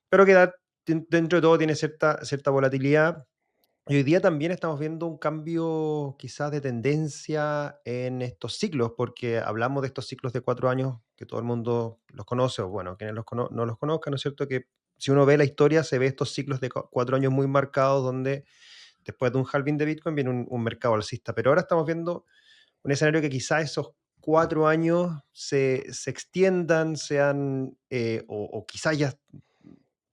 Speaker 2: Pero que dentro de todo tiene cierta volatilidad. Y hoy día también estamos viendo un cambio quizás de tendencia en estos ciclos, porque hablamos de estos ciclos de 4 años que todo el mundo los conoce, o bueno, quienes no los conozcan, ¿no es cierto? Que si uno ve la historia, se ve estos ciclos de 4 años muy marcados, donde después de un halving de Bitcoin viene un mercado alcista. Pero ahora estamos viendo un escenario que quizás esos 4 años se extiendan, sean, o quizás ya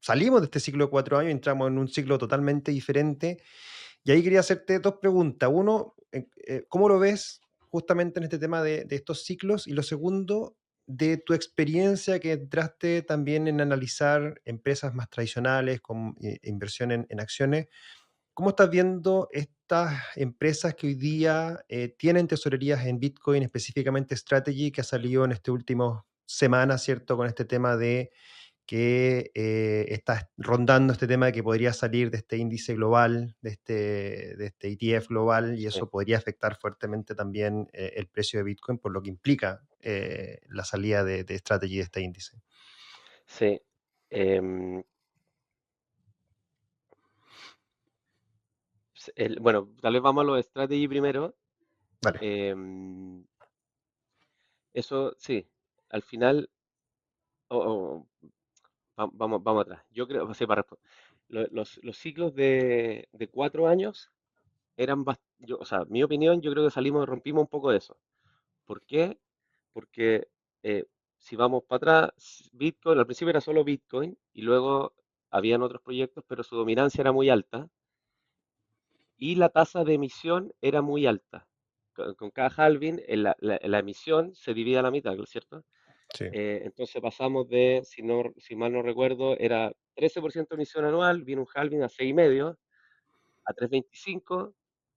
Speaker 2: salimos de este ciclo de 4 años y entramos en un ciclo totalmente diferente. Y ahí quería hacerte dos preguntas. Uno, ¿cómo lo ves justamente en este tema de estos ciclos? Y lo segundo, de tu experiencia que entraste también en analizar empresas más tradicionales con inversión en acciones. ¿Cómo estás viendo estas empresas que hoy día tienen tesorerías en Bitcoin, específicamente Strategy, que ha salido en este último semana, ¿cierto? Con este tema de que está rondando este tema de que podría salir de este índice global, de este ETF global, y
Speaker 1: Sí,
Speaker 2: eso podría afectar fuertemente también el precio de Bitcoin, por lo que implica la salida de Strategy de este índice.
Speaker 1: sí. Em, bueno, tal vez vamos a los strategy primero.
Speaker 2: Vale.
Speaker 1: Em, Eso sí, al final, vamos atrás. Yo creo, sí, para responder. Los ciclos de 4 años eran, o sea, mi opinión, yo creo que rompimos un poco de eso. ¿Por qué? Porque eh, si vamos para atrás, Bitcoin, al principio era solo Bitcoin y luego habían otros proyectos, pero su dominancia era muy alta y la tasa de emisión era muy alta. Con cada halving, la emisión se divide a la mitad, ¿cierto?
Speaker 2: Sí.
Speaker 1: Entonces pasamos de, si mal no recuerdo, era 13% de emisión anual, vino un halving a 6,5, a 3,25,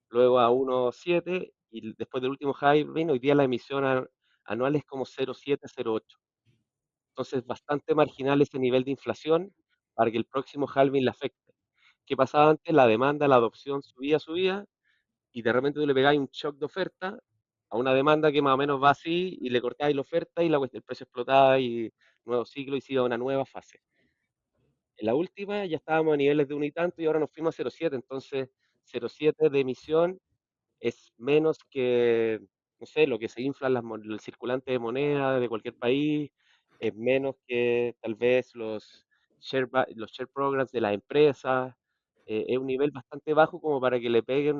Speaker 1: luego a 1,7 y después del último halving, hoy día la emisión anual es como 0,7, 0,8. Entonces, bastante marginal ese nivel de inflación para que el próximo halving le afecte. ¿Qué pasaba antes? La demanda, la adopción subía, subía, y de repente tú le pegabas un shock de oferta a una demanda que más o menos va así, y le cortabas la oferta y el precio explotaba y nuevo ciclo y se iba a una nueva fase. En la última ya estábamos a niveles de 1 y tanto y ahora nos fuimos a 0,7, entonces 0,7 de emisión es menos que, no sé, lo que se inflan el circulante de moneda de cualquier país, es menos que tal vez los share programs de las empresas, es un nivel bastante bajo como para que le pegue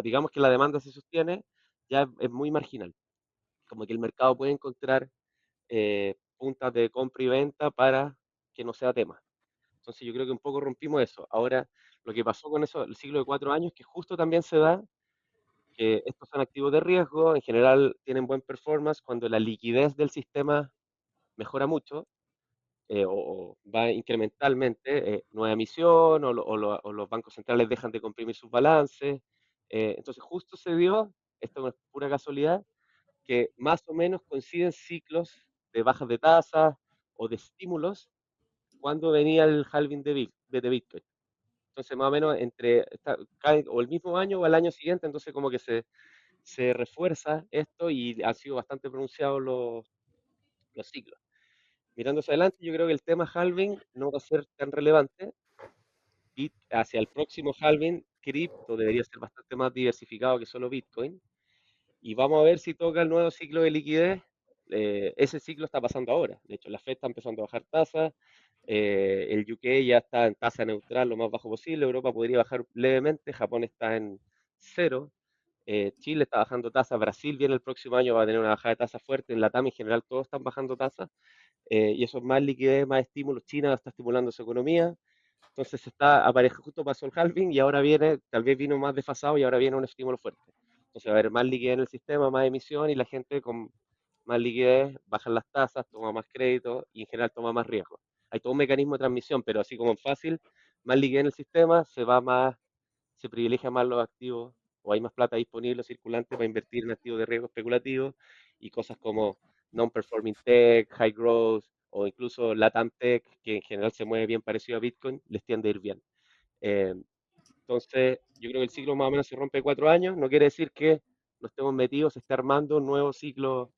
Speaker 1: digamos que la demanda se sostiene, ya es muy marginal, como que el mercado puede encontrar puntas de compra y venta para que no sea tema. Entonces yo creo que un poco rompimos eso. Ahora, lo que pasó con eso, el ciclo de 4 años, que justo también se da que estos son activos de riesgo, en general tienen buen performance cuando la liquidez del sistema mejora mucho, o va incrementalmente, nueva emisión o los bancos centrales dejan de comprimir sus balances. Entonces justo se dio, esto no es pura casualidad, que más o menos coinciden ciclos de bajas de tasas o de estímulos cuando venía el halving de Bitcoin. Entonces más o menos cae o el mismo año o el año siguiente, entonces como que se refuerza esto y han sido bastante pronunciados los ciclos. Mirando hacia adelante, yo creo que el tema halving no va a ser tan relevante. Y hacia el próximo halving, cripto debería ser bastante más diversificado que solo Bitcoin. Y vamos a ver si toca el nuevo ciclo de liquidez. Ese ciclo está pasando ahora. De hecho, la Fed está empezando a bajar tasas. El UK ya está en tasa neutral lo más bajo posible. Europa podría bajar levemente. Japón está en cero. Chile está bajando tasas. Brasil viene el próximo año, va a tener una bajada de tasas fuerte. En Latam en general todos están bajando tasas. Y eso es más liquidez, más estímulos. China está estimulando su economía. Entonces se está aparejando, justo pasó el halving y ahora viene, tal vez vino más desfasado y ahora viene un estímulo fuerte. Entonces va a haber más liquidez en el sistema, más emisión y la gente con más liquidez baja las tasas, toma más crédito y en general toma más riesgo. Hay todo un mecanismo de transmisión, pero así como en fácil, más liquidez en el sistema, se privilegia más los activos o hay más plata disponible circulante para invertir en activos de riesgo especulativo y cosas como non-performing tech, high growth o incluso Latam Tech, que en general se mueve bien parecido a Bitcoin, les tiende a ir bien. Eh, entonces, yo creo que el ciclo más o menos se rompe 4 años, no quiere decir que no estemos metidos, se esté armando un nuevo ciclo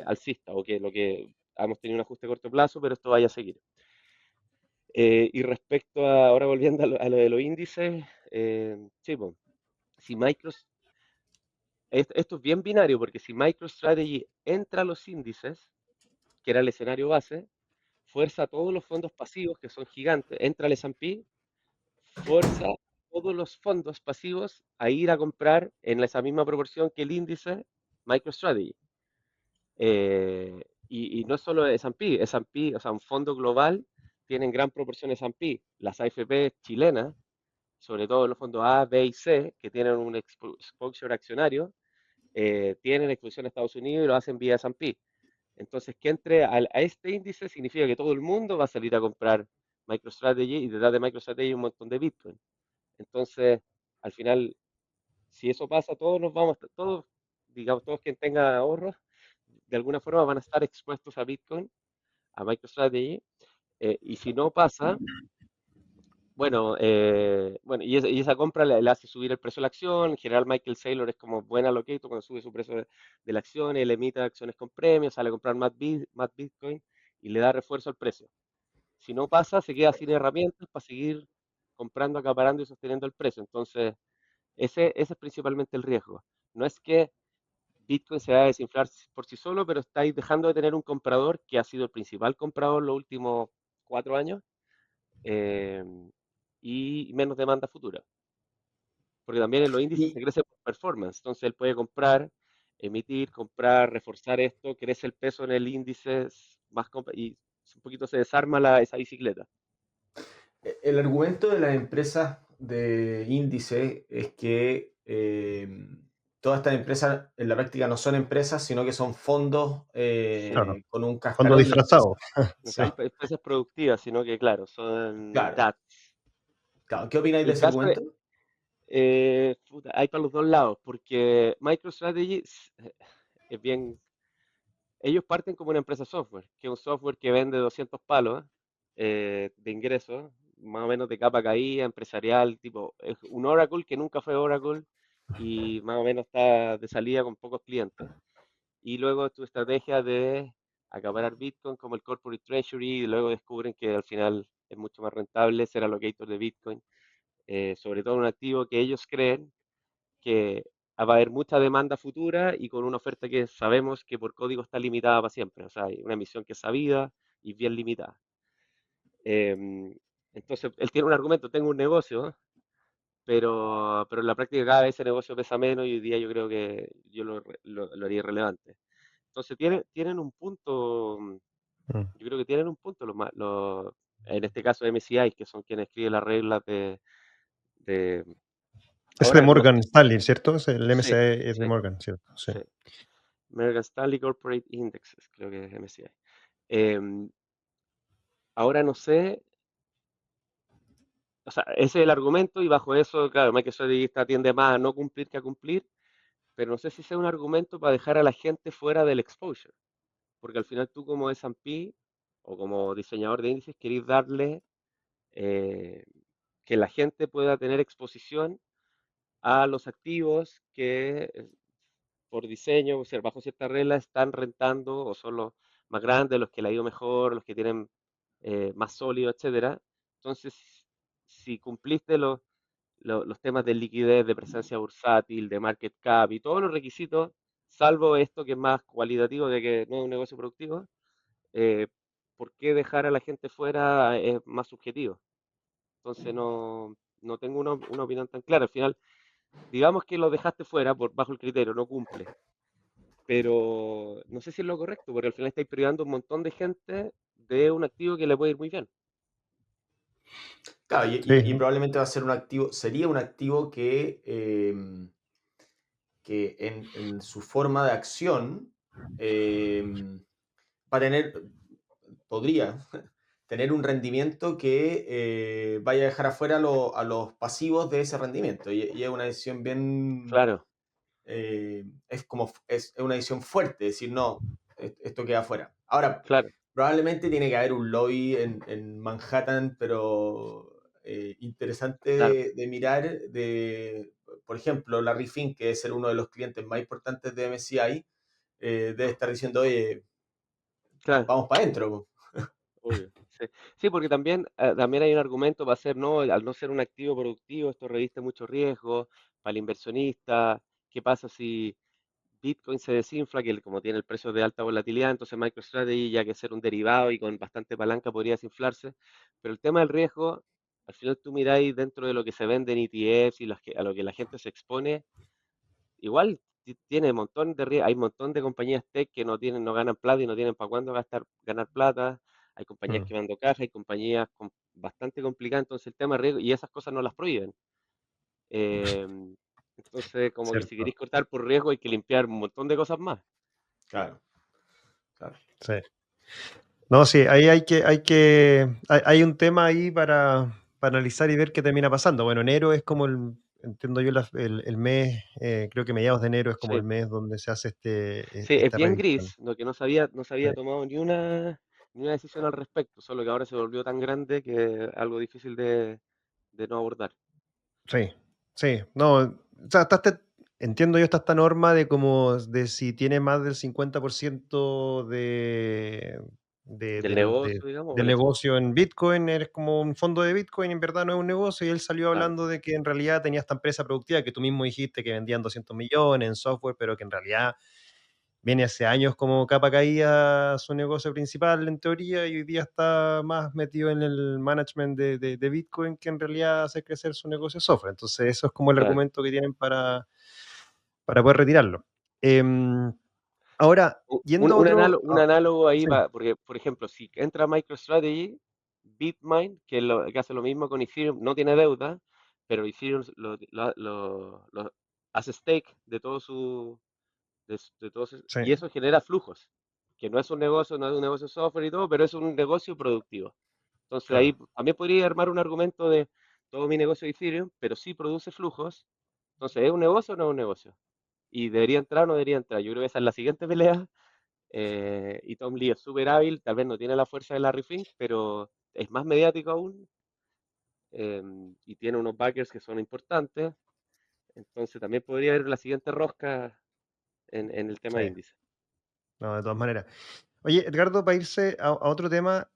Speaker 1: alcista o que lo que hemos tenido un ajuste a corto plazo, pero esto vaya a seguir. Y respecto ahora volviendo a lo de los índices, sí, pues, si esto es bien binario, porque si MicroStrategy entra a los índices, que era el escenario base, fuerza a todos los fondos pasivos, que son gigantes, entra al S&P, fuerza a todos los fondos pasivos a ir a comprar en esa misma proporción que el índice MicroStrategy. Y no es solo S&P, o sea, un fondo global tiene en gran proporción S&P. Las AFP chilenas, sobre todo los fondos A, B y C, que tienen un exposure accionario, tienen exposición a Estados Unidos y lo hacen vía S&P. Entonces, que entre a este índice significa que todo el mundo va a salir a comprar MicroStrategy y detrás de MicroStrategy hay un montón de Bitcoin. Entonces, al final, si eso pasa, todos nos vamos, todos, digamos, todos quien tenga ahorros, de alguna forma van a estar expuestos a Bitcoin, a MicroStrategy, y si no pasa, bueno, y esa compra le hace subir el precio de la acción. En general, Michael Saylor es como buen allocator cuando sube su precio de la acción, él emite acciones con premios, sale a comprar más Bitcoin y le da refuerzo al precio. Si no pasa, se queda sin herramientas para seguir comprando, acaparando y sosteniendo el precio. Entonces, ese es principalmente el riesgo. No es que Bitcoin se va a desinflar por sí solo, pero estáis dejando de tener un comprador que ha sido el principal comprador los últimos 4 años, eh, y menos demanda futura. Porque también en los índices se
Speaker 3: Y,
Speaker 1: crece por performance. Entonces él puede comprar, emitir, comprar, reforzar esto, crece el peso en el índice y un poquito se desarma esa bicicleta.
Speaker 3: El argumento de las empresas de índice es que todas estas empresas en la práctica no son empresas, sino que son fondos
Speaker 2: Claro,
Speaker 3: con un
Speaker 2: fondo
Speaker 3: cascarón de empresas.
Speaker 2: disfrazado.
Speaker 1: No
Speaker 2: Sí.
Speaker 1: son empresas productivas, sino que, claro, son
Speaker 3: Claro,
Speaker 1: DATs.
Speaker 3: claro. ¿Qué opináis de
Speaker 1: El
Speaker 3: ese
Speaker 1: caso es,
Speaker 3: argumento?
Speaker 1: puta, hay para los dos lados, porque MicroStrategy es bien. Ellos parten como una empresa software, que es un software que vende 200 palos de ingresos, más o menos de capa caída, empresarial, tipo, es un Oracle que nunca fue Oracle y más o menos está de salida con pocos clientes. Y luego tu estrategia de acaparar Bitcoin como el Corporate Treasury y luego descubren que al final es mucho más rentable ser allocator de Bitcoin, sobre todo un activo que ellos creen que va a haber mucha demanda futura y con una oferta que sabemos que por código está limitada para siempre. O sea, hay una emisión que es sabida y bien limitada. Em, entonces, él tiene un argumento, tengo un negocio, pero en la práctica cada vez ese negocio pesa menos y hoy día yo creo que yo lo haría irrelevante. Entonces, tienen un punto,
Speaker 2: Mm.
Speaker 1: yo creo que tienen un punto en este caso MCI, que son quienes escriben las reglas de
Speaker 2: Es de
Speaker 1: ahora los
Speaker 2: Morgan Stanley, ¿cierto? Es el
Speaker 1: sí,
Speaker 2: MSCI es de
Speaker 1: sí,
Speaker 2: Morgan, ¿cierto? Sí.
Speaker 1: sí. American Stanley Corporate Indexes, creo que es MSCI. Em, ahora no sé, o sea, ese es el argumento y bajo eso, claro, Microsoft tiende más a no cumplir que a cumplir, pero no sé si sea un argumento para dejar a la gente fuera del exposure, porque al final tú como S&P o como diseñador de índices querés darle eh, que la gente pueda tener exposición a los activos que por diseño, o sea, bajo ciertas reglas, están rentando o son los más grandes, los que le ha ido mejor, los que tienen más sólido, etcétera. Entonces, si cumpliste los temas de liquidez, de presencia bursátil, de market cap y todos los requisitos, salvo esto que es más cualitativo de que no es un negocio productivo, eh, ¿por qué dejar a la gente fuera es más subjetivo? Entonces no tengo una opinión tan clara. Al final, digamos que lo dejaste fuera bajo el criterio, no cumple, pero no sé si es lo correcto, porque al final estáis privando un montón de gente de un activo que le puede ir muy bien.
Speaker 3: Claro,
Speaker 2: Sí,
Speaker 3: y probablemente va a ser un activo, sería un activo que en su forma de acción va a tener, podría tener un rendimiento que vaya a dejar afuera a los pasivos de ese rendimiento. Y es una decisión bien,
Speaker 1: Claro,
Speaker 3: es una decisión fuerte, decir, no, esto queda afuera. Ahora,
Speaker 1: claro,
Speaker 3: probablemente tiene que haber un lobby en Manhattan, pero interesante
Speaker 1: claro,
Speaker 3: de mirar, por ejemplo, Larry Fink, que es uno de los clientes más importantes de MSCI, debe estar diciendo, oye,
Speaker 1: claro,
Speaker 3: vamos para adentro.
Speaker 1: obvio. Sí, sí, porque también hay un argumento para hacer, no, al no ser un activo productivo, esto reviste mucho riesgo para el inversionista. ¿Qué pasa si Bitcoin se desinfla, que como tiene el precio de alta volatilidad, entonces MicroStrategy, ya que ser un derivado y con bastante palanca, podría desinflarse? Pero el tema del riesgo, al final tú miráis dentro de lo que se vende en ETFs y a lo que la gente se expone, igual tiene un montón de riesgo. Hay un montón de compañías tech que no ganan plata y no tienen para cuándo ganar plata. Hay compañías
Speaker 2: mm,
Speaker 1: quemando caja, hay compañías bastante complicadas, entonces el tema de riesgo, y esas cosas no las prohíben. Em, entonces, como que si
Speaker 2: cierto.
Speaker 1: queréis cortar por riesgo hay que limpiar un montón de cosas más.
Speaker 3: Claro, claro.
Speaker 2: Sí. No, sí, ahí hay un tema ahí para analizar y ver qué termina pasando. Bueno, enero es como entiendo yo, el mes, creo que mediados de enero es como el
Speaker 1: Sí,
Speaker 2: mes donde se hace
Speaker 1: sí, es
Speaker 2: esta
Speaker 1: bien
Speaker 2: revisión.
Speaker 1: gris, lo que no se
Speaker 2: Sí,
Speaker 1: había tomado ni una decisión al respecto, solo que ahora se volvió tan grande que es algo difícil de no abordar.
Speaker 2: sí, sí. No, o sea, entiendo yo, está esta norma de como de si tiene más del 50%
Speaker 1: Del negocio, digamos, o
Speaker 2: del
Speaker 1: la
Speaker 2: negocio
Speaker 1: exposición.
Speaker 2: en Bitcoin, eres como un fondo de Bitcoin, en verdad no es un negocio, y él salió
Speaker 1: Claro,
Speaker 2: hablando de que en realidad tenía esta empresa productiva que tú mismo dijiste que vendían 200 millones en software, pero que en realidad viene hace años como capa caída su negocio principal en teoría, y hoy día está más metido en el management de Bitcoin que en realidad hace crecer su negocio de software. Entonces eso es como el
Speaker 1: claro.
Speaker 2: argumento que tienen para poder retirarlo. Em, ahora,
Speaker 1: Un,
Speaker 2: yendo a
Speaker 1: un
Speaker 2: otro...
Speaker 1: análogo, un análogo ahí,
Speaker 2: sí.
Speaker 1: porque, por ejemplo, si entra MicroStrategy, Bitmain, que hace lo mismo con Ethereum, no tiene deuda, pero Ethereum hace stake de todo de todo
Speaker 2: Sí,
Speaker 1: y eso genera flujos, que no es un negocio, no es un negocio de software y todo, pero es un negocio productivo. Entonces ahí
Speaker 2: claro.
Speaker 1: también podría armar un argumento de todo mi negocio de Ethereum, pero sí produce flujos. Entonces, ¿es un negocio o no es un negocio? Y debería entrar o no debería entrar. Yo creo que esa es la siguiente pelea. Y Tom Lee es súper hábil, tal vez no tiene la fuerza de Larry Fink, pero es más mediático aún eh, y tiene unos backers que son importantes. Entonces también podría haber la siguiente rosca en el tema
Speaker 2: Sí,
Speaker 1: de índice.
Speaker 2: no, de todas maneras. Oye, Edgardo, para irse a otro tema,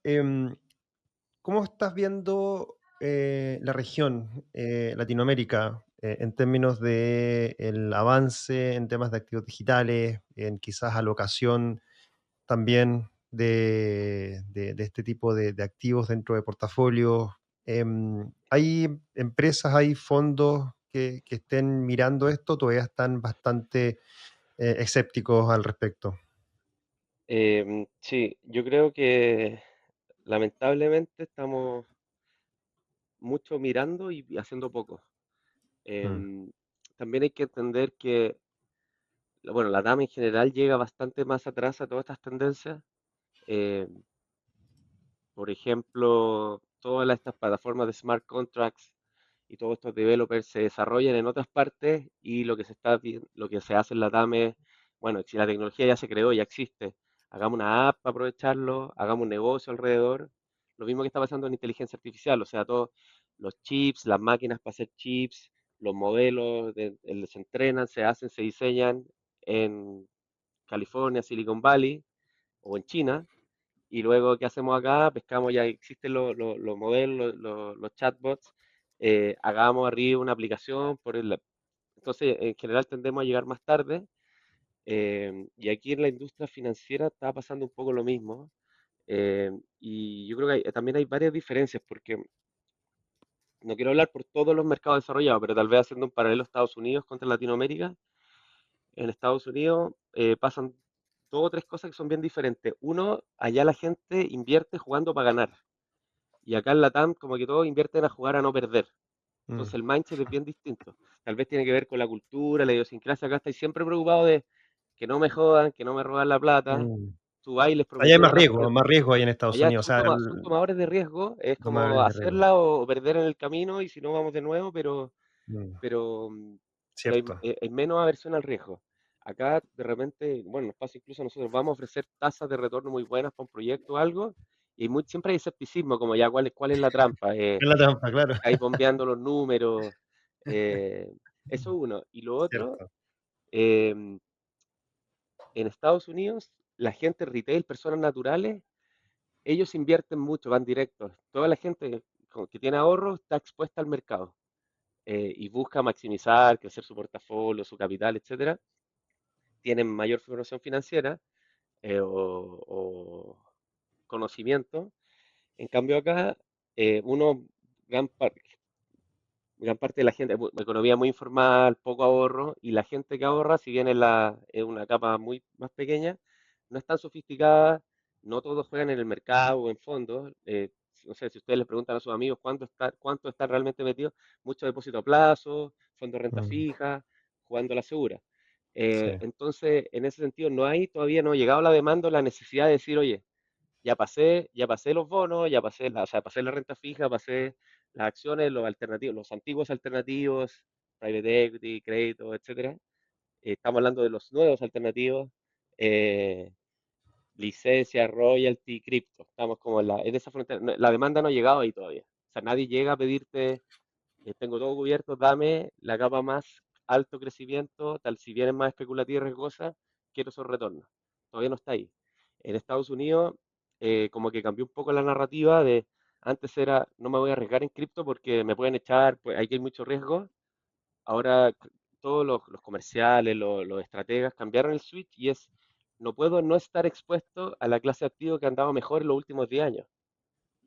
Speaker 2: ¿cómo estás viendo la región, Latinoamérica, en términos de el avance en temas de activos digitales, en quizás alocación también de este tipo de activos dentro de portafolios? ¿Hay empresas, hay fondos que estén mirando esto? ¿Todavía están bastante escépticos al respecto?
Speaker 1: Sí, yo creo que lamentablemente estamos mucho mirando y haciendo poco.
Speaker 2: Mm,
Speaker 1: Em, También hay que entender que, bueno, la DAM en general llega bastante más atrás a todas estas tendencias. Eh, por ejemplo, estas plataformas de smart contracts y todos estos developers se desarrollan en otras partes y lo que se hace en la DAM es, bueno, si la tecnología ya se creó, ya existe, hagamos una app para aprovecharlo, hagamos un negocio alrededor. Lo mismo que está pasando en inteligencia artificial, o sea, todos los chips, las máquinas para hacer chips, los modelos se entrenan, se hacen, se diseñan en California, Silicon Valley o en China y luego, ¿qué hacemos acá? Pescamos, ya existen los modelos, los chatbots, hagamos arriba una aplicación Entonces, en general tendemos a llegar más tarde, y aquí en la industria financiera está pasando un poco lo mismo. Y yo creo que también hay varias diferencias, porque no quiero hablar por todos los mercados desarrollados, pero tal vez haciendo un paralelo Estados Unidos contra Latinoamérica. En Estados Unidos pasan dos o tres cosas que son bien diferentes. Uno, allá la gente invierte jugando para ganar. Y acá en Latam como que todos invierten a jugar a no perder.
Speaker 2: mm,
Speaker 1: Entonces el mindset es bien distinto. Tal vez tiene que ver con la cultura, la idiosincrasia. Acá estáis siempre preocupados de que no me jodan, que no me roban la plata.
Speaker 2: mm.
Speaker 1: Tú vas y les
Speaker 2: Allá hay
Speaker 1: prometí ganar siempre.
Speaker 2: más riesgo ahí en Estados
Speaker 1: Allá
Speaker 2: Unidos, o sea,
Speaker 1: son tomadores de riesgo. Es como
Speaker 2: tomadores de riesgo.
Speaker 1: hacerla o perder en el camino y si no vamos de nuevo,
Speaker 2: Mm,
Speaker 1: pero, mm, pero
Speaker 2: cierto.
Speaker 1: hay menos aversión al riesgo. Acá de repente, bueno, nos pasa incluso a nosotros, vamos a ofrecer tasas de retorno muy buenas para un proyecto o algo, y siempre hay escepticismo, como ya cuál es la trampa.
Speaker 2: Es la trampa, claro.
Speaker 1: Estáis bombeando los números. eh, Eso es uno. Y lo otro,
Speaker 2: Cierto.
Speaker 1: em, en Estados Unidos, la gente retail, personas naturales, ellos invierten mucho, van directos. Toda la gente que tiene ahorros está expuesta al mercado y busca maximizar, crecer su portafolio, su capital, etcétera. Tienen mayor formación financiera o conocimiento. En cambio acá, uno, gran, gran parte de la gente, economía muy informal, poco ahorro, y la gente que ahorra, si bien es una capa muy más pequeña, no es tan sofisticada, no todos juegan en el mercado o en fondos. No sé, si ustedes les preguntan a sus amigos cuánto están realmente metidos, mucho depósito a plazo, fondo de renta
Speaker 2: Mm,
Speaker 1: fija, jugando la segura.
Speaker 2: sí.
Speaker 1: Entonces, en ese sentido, todavía no ha llegado la demanda o la necesidad de decir, oye, ya pasé los bonos, o sea, pasé la renta fija, pasé las acciones, los alternativos, los antiguos alternativos, private equity, crédito, etcétera. Estamos hablando de los nuevos alternativos, eh, licencia, royalty, cripto. Estamos como en esa frontera. La demanda no ha llegado ahí todavía. O sea, nadie llega a pedirte, tengo todo cubierto, dame la capa más alto crecimiento, tal si bien es más especulativa y riesgosa, quiero esos retornos. Todavía no está ahí. En Estados Unidos, como que cambió un poco la narrativa de, antes era, no me voy a arriesgar en cripto porque me pueden echar, pues aquí hay mucho riesgo. Ahora todos los comerciales, los estrategas cambiaron el switch y es, no puedo no estar expuesto a la clase de activo que andaba mejor en los últimos 10 años.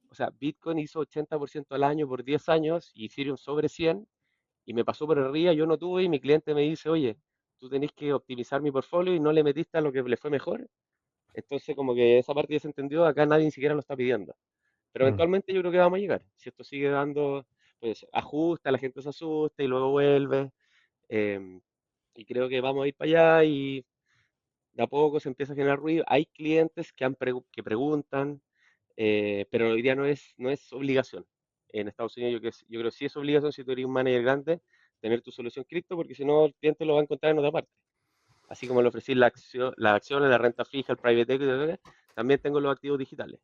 Speaker 1: O sea, Bitcoin hizo 80% al año por 10 años y Ethereum sobre 100 y me pasó por arriba, yo no tuve y mi cliente me dice, oye, tú tenés que optimizar mi portfolio y no le metiste a lo que le fue mejor. Entonces, como que esa parte ya se entendió, acá nadie ni siquiera lo está pidiendo. Pero
Speaker 2: Mm,
Speaker 1: eventualmente yo creo que vamos a llegar. Si esto sigue dando, pues ajusta, la gente se asusta y luego vuelve. Y creo que vamos a ir para allá y de a poco se empieza a generar ruido. Hay clientes que preguntan, pero hoy día no es obligación. En Estados Unidos yo creo que sí es obligación si tú eres un manager grande tener tu solución cripto, porque si no el cliente lo va a encontrar en otra parte. Así como le ofrecí las acciones, la renta fija, el private equity, etcétera, también tengo los activos digitales.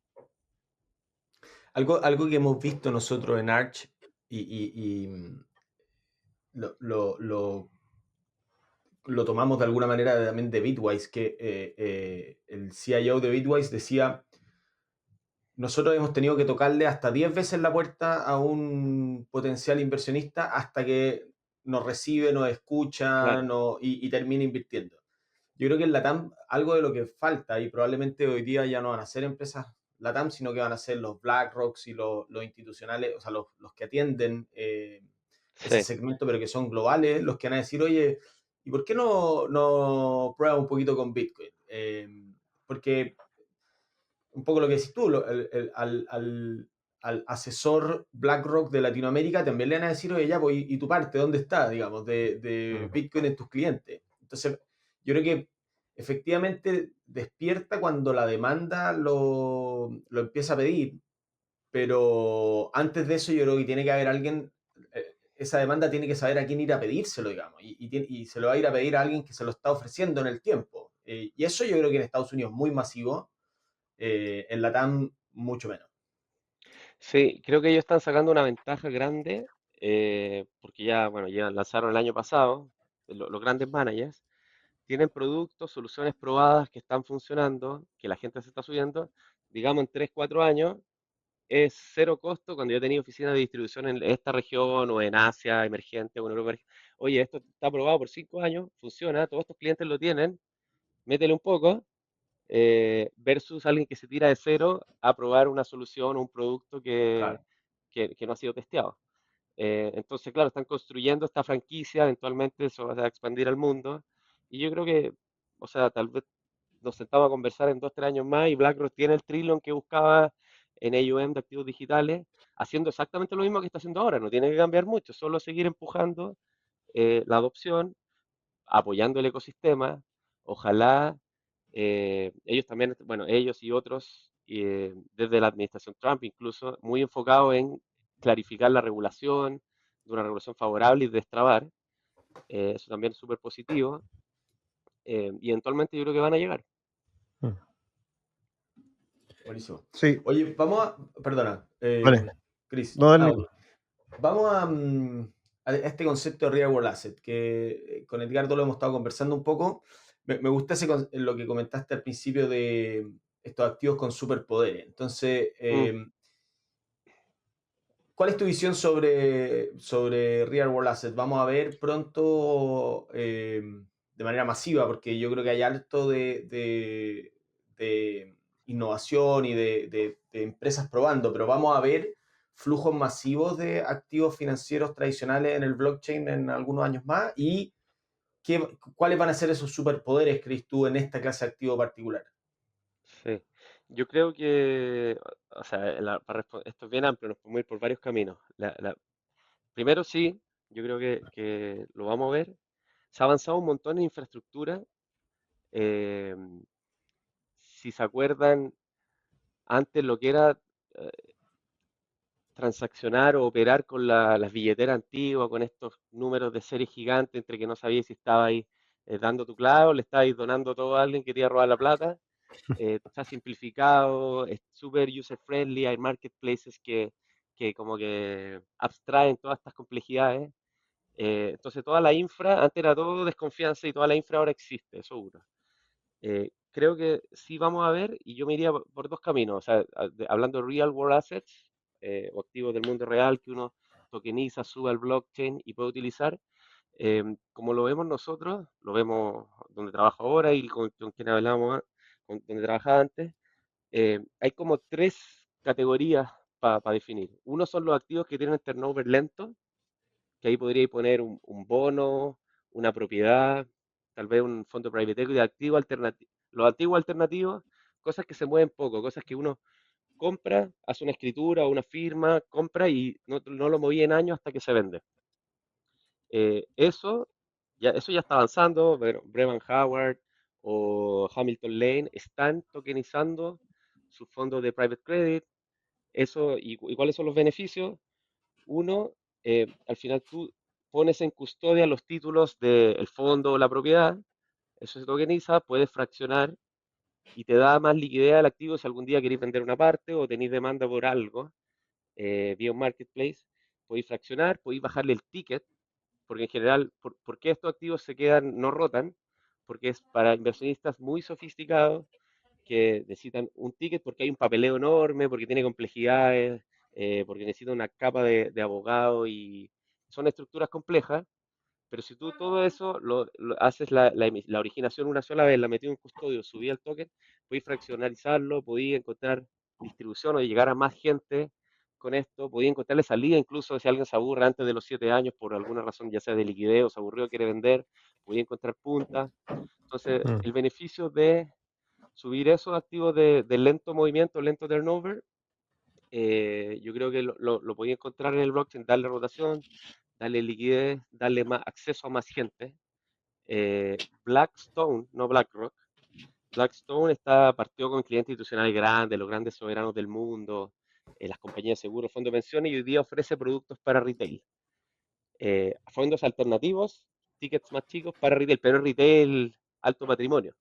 Speaker 3: Algo que hemos visto nosotros en Arch y lo, lo- lo- lo tomamos de alguna manera también de Bitwise, que el CIO de Bitwise decía, nosotros hemos tenido que tocarle hasta 10 veces la puerta a un potencial inversionista hasta que nos recibe, nos escucha
Speaker 1: Claro,
Speaker 3: y termina invirtiendo. Yo creo que en LATAM algo de lo que falta, y probablemente hoy día ya no van a ser empresas LATAM, sino que van a ser los BlackRocks y los institucionales, o sea, los que atienden ese
Speaker 1: sí,
Speaker 3: segmento, pero que son globales, los que van a decir, oye, ¿y por qué no prueba un poquito con Bitcoin? Porque un poco lo que decís tú, al asesor BlackRock de Latinoamérica también le van a decir, oye, ya, pues, ¿y tu parte dónde está, digamos, de
Speaker 2: Mm.
Speaker 3: Bitcoin en tus clientes? Entonces, yo creo que efectivamente despierta cuando la demanda lo empieza a pedir, pero antes de eso yo creo que tiene que haber alguien, esa demanda tiene que saber a quién ir a pedírselo, digamos, y se lo va a ir a pedir a alguien que se lo está ofreciendo en el tiempo. Y eso yo creo que en Estados Unidos es muy masivo, en Latam mucho menos.
Speaker 1: sí, creo que ellos están sacando una ventaja grande, porque ya, bueno, ya lanzaron el año pasado, los grandes managers, tienen productos, soluciones probadas que están funcionando, que la gente se está subiendo, digamos en 3 4 años, es cero costo cuando yo tenía oficina de distribución en esta región o en Asia emergente o en Europa emergente. Oye, esto está probado por 5 años, funciona, todos estos clientes lo tienen, métele un poco, versus alguien que se tira de cero a probar una solución o un producto que,
Speaker 3: Claro.
Speaker 1: que no ha sido testeado. Entonces, claro, están construyendo esta franquicia, eventualmente eso va a expandir al mundo. Y yo creo que, o sea, tal vez nos sentamos a conversar en 2, 3 años más y BlackRock tiene el trillón que buscaba en AUM de activos digitales, haciendo exactamente lo mismo que está haciendo ahora. No tiene que cambiar mucho, solo seguir empujando la adopción, apoyando el ecosistema. Ojalá ellos también, bueno, ellos y otros, desde la administración Trump incluso, muy enfocados en clarificar la regulación, de una regulación favorable y destrabar. Eso también es súper positivo. Y eventualmente yo creo que van a llegar.
Speaker 2: Mm.
Speaker 3: Buenísimo.
Speaker 2: Sí,
Speaker 3: Oye, vamos a, perdona,
Speaker 2: vale.
Speaker 3: Chris.
Speaker 2: No, dale,
Speaker 3: Ah,
Speaker 2: Nico.
Speaker 3: ok. Vamos a este concepto de real world asset, que con Edgardo lo hemos estado conversando un poco. Me gusta lo que comentaste al principio de estos activos con superpoderes. Entonces,
Speaker 1: Mm,
Speaker 3: ¿cuál es tu visión sobre real world assets? Vamos a ver pronto de manera masiva, porque yo creo que hay alto de innovación y de empresas probando, pero vamos a ver flujos masivos de activos financieros tradicionales en el blockchain en algunos años más. ¿Y cuáles van a ser esos superpoderes, crees tú, en esta clase de activo particular?
Speaker 1: sí. Yo creo que, o sea, esto es bien amplio, nos podemos ir por varios caminos. Primero sí, yo creo que lo vamos a ver. Se ha avanzado un montón en infraestructura. eh, si se acuerdan, antes lo que era eh, transaccionar o operar con las billeteras antiguas, con estos números de serie gigantes, entre que no sabías si estaba ahí dando tu clave o le estabais donando todo a alguien que te iba a robar la plata. Está simplificado, es súper user friendly, hay marketplaces que como que abstraen todas estas complejidades. Entonces toda la infra, antes era todo desconfianza y toda la infra ahora existe, seguro. Creo que sí vamos a ver, y yo me iría por dos caminos, o sea, hablando de real world assets, o activos del mundo real que uno tokeniza, sube al blockchain y puede utilizar, como lo vemos nosotros, lo vemos donde trabajo ahora y con quien hablamos, donde trabajaba antes, hay como tres categorías para definir. Uno son los activos que tienen turnover lento, que ahí podría poner un bono, una propiedad, tal vez un fondo private equity, activo alternativo, los activos alternativos, cosas que se mueven poco, cosas que uno compra, hace una escritura o una firma, compra y no lo movía en años hasta que se vende. Eso eso ya está avanzando, pero Brevan Howard o Hamilton Lane están tokenizando sus fondos de private credit. Eso, ¿y cuáles son los beneficios? Uno, al final tú pones en custodia los títulos del fondo o la propiedad, eso se tokeniza, puedes fraccionar y te da más liquidez al activo si algún día queréis vender una parte o tenéis demanda por algo vía un marketplace, podéis fraccionar, podéis bajarle el ticket, porque en general, ¿por qué estos activos se quedan, no rotan? Porque es para inversionistas muy sofisticados que necesitan un ticket porque hay un papeleo enorme, porque tiene complejidades, porque necesita una capa de abogado y son estructuras complejas. Pero si tú todo eso lo haces la originación una sola vez, la metí en un custodio, subí el token, podéis fraccionarizarlo, podéis encontrar distribución o llegar a más gente con esto, podéis encontrarle salida incluso si alguien se aburre antes de los 7 años por alguna razón, ya sea de liquidez o se aburrió, quiere vender, podéis encontrar puntas. Entonces,
Speaker 2: Mm.
Speaker 1: el beneficio de subir esos activos de lento movimiento, lento turnover, yo creo que lo podéis encontrar en el blockchain, darle rotación, darle liquidez, darle más acceso a más gente. Blackstone, no BlackRock, Blackstone partió con clientes institucionales grandes, los grandes soberanos del mundo, las compañías de seguros, fondos de pensiones, y hoy día ofrece productos para retail. Fondos alternativos, tickets más chicos para retail, pero retail alto patrimonio.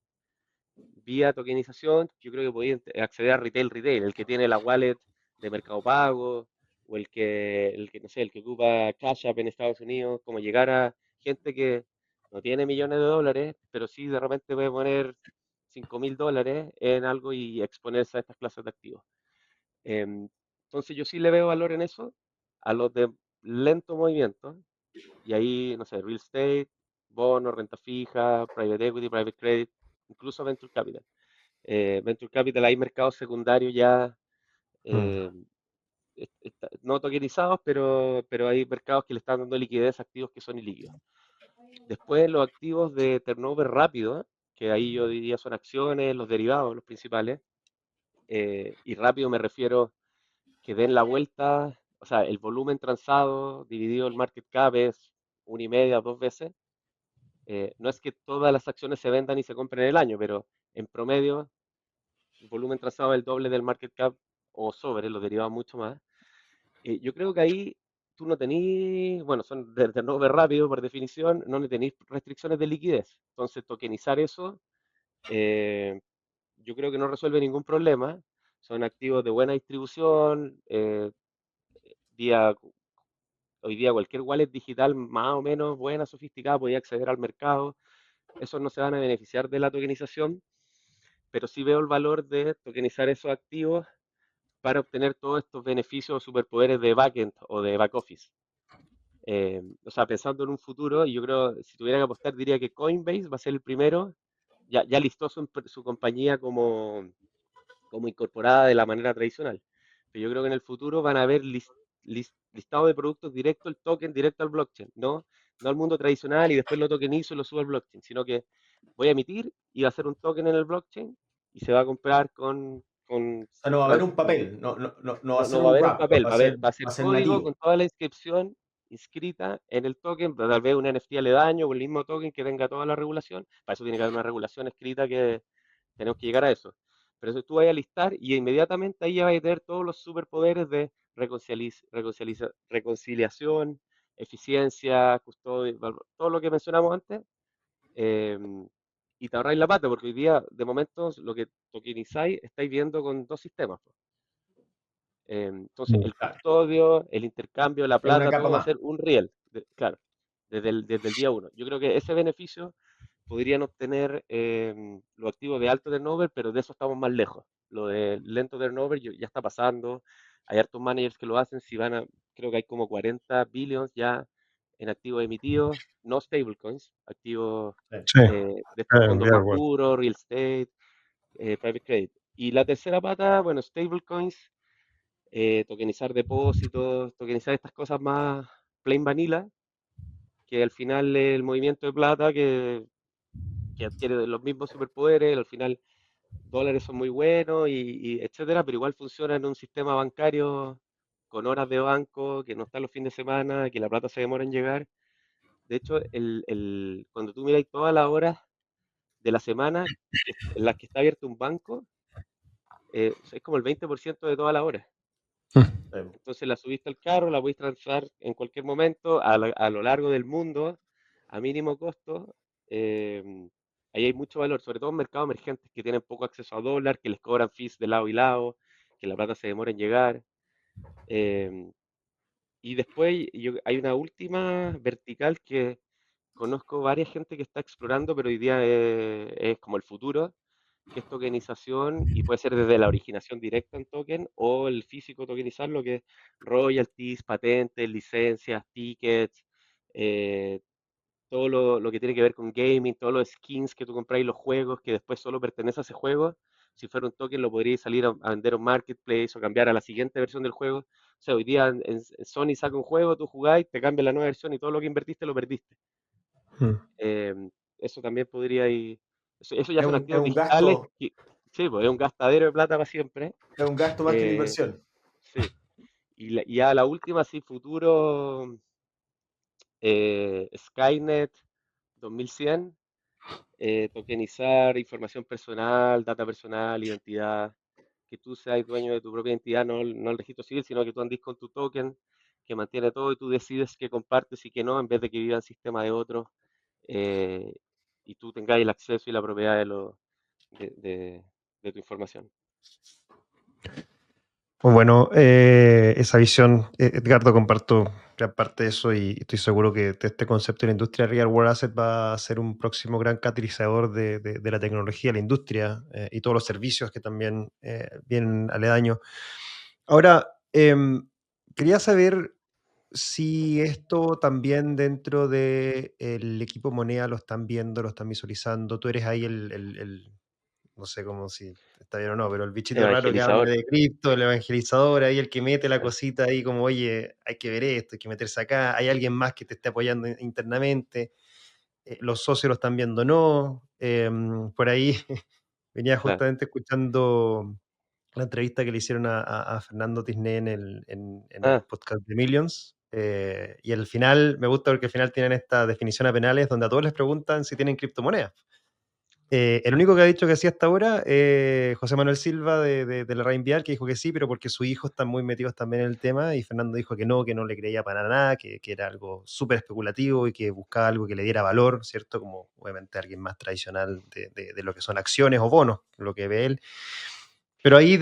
Speaker 1: Vía tokenización, yo creo que podéis acceder a retail, el que tiene la wallet de Mercado Pago, o no sé, el que ocupa Cash App en Estados Unidos, como llegar a gente que no tiene millones de dólares, pero sí de repente puede poner $5.000 en algo y exponerse a estas clases de activos. Entonces yo sí le veo valor en eso, a los de lento movimiento, y ahí, no sé, real estate, bonos, renta fija, private equity, private credit, incluso venture capital. Venture capital hay mercados secundarios ya
Speaker 2: Mm.
Speaker 1: eh, no tokenizados, pero hay mercados que le están dando liquidez a activos que son ilíquidos. Después los activos de turnover rápido, que ahí yo diría son acciones, los derivados, los principales, y rápido me refiero que den la vuelta, o sea, el volumen transado dividido el market cap es 1,5, 2 veces. No es que todas las acciones se vendan y se compren en el año, pero en promedio el volumen transado es el doble del market cap o sobre, los derivados mucho más. Yo creo que ahí tú no tenés, bueno, son de turnover rápido por definición, no tenéis restricciones de liquidez. Entonces, tokenizar eso, eh, yo creo que no resuelve ningún problema. Son activos de buena distribución, día, hoy día cualquier wallet digital más o menos buena, sofisticada, podía acceder al mercado. Esos no se van a beneficiar de la tokenización, pero sí veo el valor de tokenizar esos activos para obtener todos estos beneficios o superpoderes de backend o de back office. O sea, pensando en un futuro, yo creo, si tuviera que apostar, diría que Coinbase va a ser el primero. Ya listó su compañía como incorporada de la manera tradicional. Pero yo creo que en el futuro van a haber listado de productos directo, el token directo al blockchain, no al mundo tradicional y después lo tokenizo y lo subo al blockchain, sino que voy a emitir y va a hacer un token en el blockchain y se va a comprar con
Speaker 3: O sea, no va a haber un papel, no va a
Speaker 1: no,
Speaker 3: ser
Speaker 1: no va a
Speaker 3: un
Speaker 1: haber un
Speaker 3: wrap,
Speaker 1: papel,
Speaker 3: va a
Speaker 1: va a
Speaker 3: va
Speaker 1: ser
Speaker 3: a ser
Speaker 1: código con
Speaker 3: nativo.
Speaker 1: toda la inscripción inscrita en el token, tal vez un NFT aledaño o el mismo token que tenga toda la regulación. Para eso tiene que haber una regulación escrita que tenemos que llegar a eso. Pero eso tú vas a listar y inmediatamente ahí ya vas a tener todos los superpoderes de reconciliación, eficiencia, custodia, todo lo que mencionamos antes. eh, y te ahorráis la pata, porque hoy día, de momento, lo que tokenizáis, estáis viendo con dos sistemas. Entonces,
Speaker 2: Mm.
Speaker 1: el
Speaker 3: Claro,
Speaker 1: custodio, el intercambio, la
Speaker 3: es una
Speaker 1: plata,
Speaker 3: capa
Speaker 1: todo va a
Speaker 3: más.
Speaker 1: ser un real, claro, desde el día uno. Yo creo que ese beneficio podrían obtener los activos de alto turnover, pero de eso estamos más lejos. Lo de lento turnover ya está pasando. Hay hartos managers que lo hacen. Si van a, creo que hay como 40 billions ya en activos emitidos, no stablecoins, activos
Speaker 3: Sí.
Speaker 2: Sí,
Speaker 1: de estos fondos
Speaker 2: real
Speaker 1: más
Speaker 2: world.
Speaker 1: puros, real estate, private credit. Y la tercera pata, bueno, stablecoins, tokenizar depósitos, tokenizar estas cosas más plain vanilla, que al final el movimiento de plata que adquiere los mismos superpoderes, al final dólares son muy buenos y etcétera, pero igual funciona en un sistema bancario con horas de banco, que no está los fines de semana, que la plata se demora en llegar. De hecho, cuando tú miras todas las horas de la semana en las que está abierto un banco, es como el 20% de todas las horas.
Speaker 3: Eh,
Speaker 1: Entonces la subiste al carro, la podéis transar en cualquier momento a lo largo del mundo a mínimo costo. eh, Ahí hay mucho valor, sobre todo en mercados emergentes que tienen poco acceso a dólar, que les cobran fees de lado y lado, que la plata se demora en llegar. eh, y después hay una última vertical que conozco varias gente que está explorando, pero hoy día es como el futuro, que es tokenización y puede ser desde la originación directa en token o el físico tokenizarlo, que es royalties, patentes, licencias, tickets, eh, todo lo que tiene que ver con gaming, todos los skins que tú compráis, los juegos que después solo pertenece a ese juego. Si fuera un token, lo podríais salir a vender a un marketplace o cambiar a la siguiente versión del juego. O sea, hoy día en Sony saca un juego, tú jugáis, te cambia la nueva versión y todo lo que invertiste lo perdiste.
Speaker 2: Mm.
Speaker 1: Eh, Eso también podría ir. Eso ya
Speaker 3: Es
Speaker 1: son
Speaker 3: un, es
Speaker 1: activos
Speaker 3: un
Speaker 1: digitales
Speaker 3: gasto,
Speaker 1: que, sí, pues es un gastadero de plata para siempre.
Speaker 3: es un gasto más que una
Speaker 1: Eh,
Speaker 3: inversión.
Speaker 1: sí. Y ya la última, sí, futuro, Skynet 2100, tokenizar información personal, data personal, identidad, que tú seas dueño de tu propia identidad, no el registro civil, sino que tú andes con tu token, que mantiene todo y tú decides qué compartes y qué no, en vez de que viva en sistema de otros, eh, y tú tengas el acceso y la propiedad de, de- de tu información.
Speaker 2: Pues bueno, esa visión, Edgardo, comparto gran parte de eso y estoy seguro que este concepto de la industria Real World Asset va a ser un próximo gran catalizador de la tecnología, la industria y todos los servicios que también vienen aledaños. Ahora, quería saber si esto también dentro del equipo Moneda lo están viendo, lo están visualizando. Tú eres ahí no sé cómo si está bien o no, pero el bichito raro que habla
Speaker 1: Evangelizador,
Speaker 2: de cripto, el evangelizador, ahí el que mete la
Speaker 1: claro,
Speaker 2: cosita ahí como, oye, hay que ver esto, hay que meterse acá, hay alguien más que te esté apoyando internamente, los socios lo están viendo o no. Por ahí venía
Speaker 1: claro.
Speaker 2: justamente escuchando la entrevista que le hicieron a Fernando Tisné en el
Speaker 1: Ah,
Speaker 2: podcast de Millions. Y al final, me gusta porque al final tienen esta definición a penales donde a todos les preguntan si tienen criptomonedas. El único que ha dicho que sí hasta ahora, José Manuel Silva de la Reinvial, que dijo que sí, pero porque sus hijos están muy metidos también en el tema, y Fernando dijo que no le creía para nada, que era algo súper especulativo y que buscaba algo que le diera valor, ¿cierto? Como obviamente alguien más tradicional de lo que son acciones o bonos, lo que ve él. Pero ahí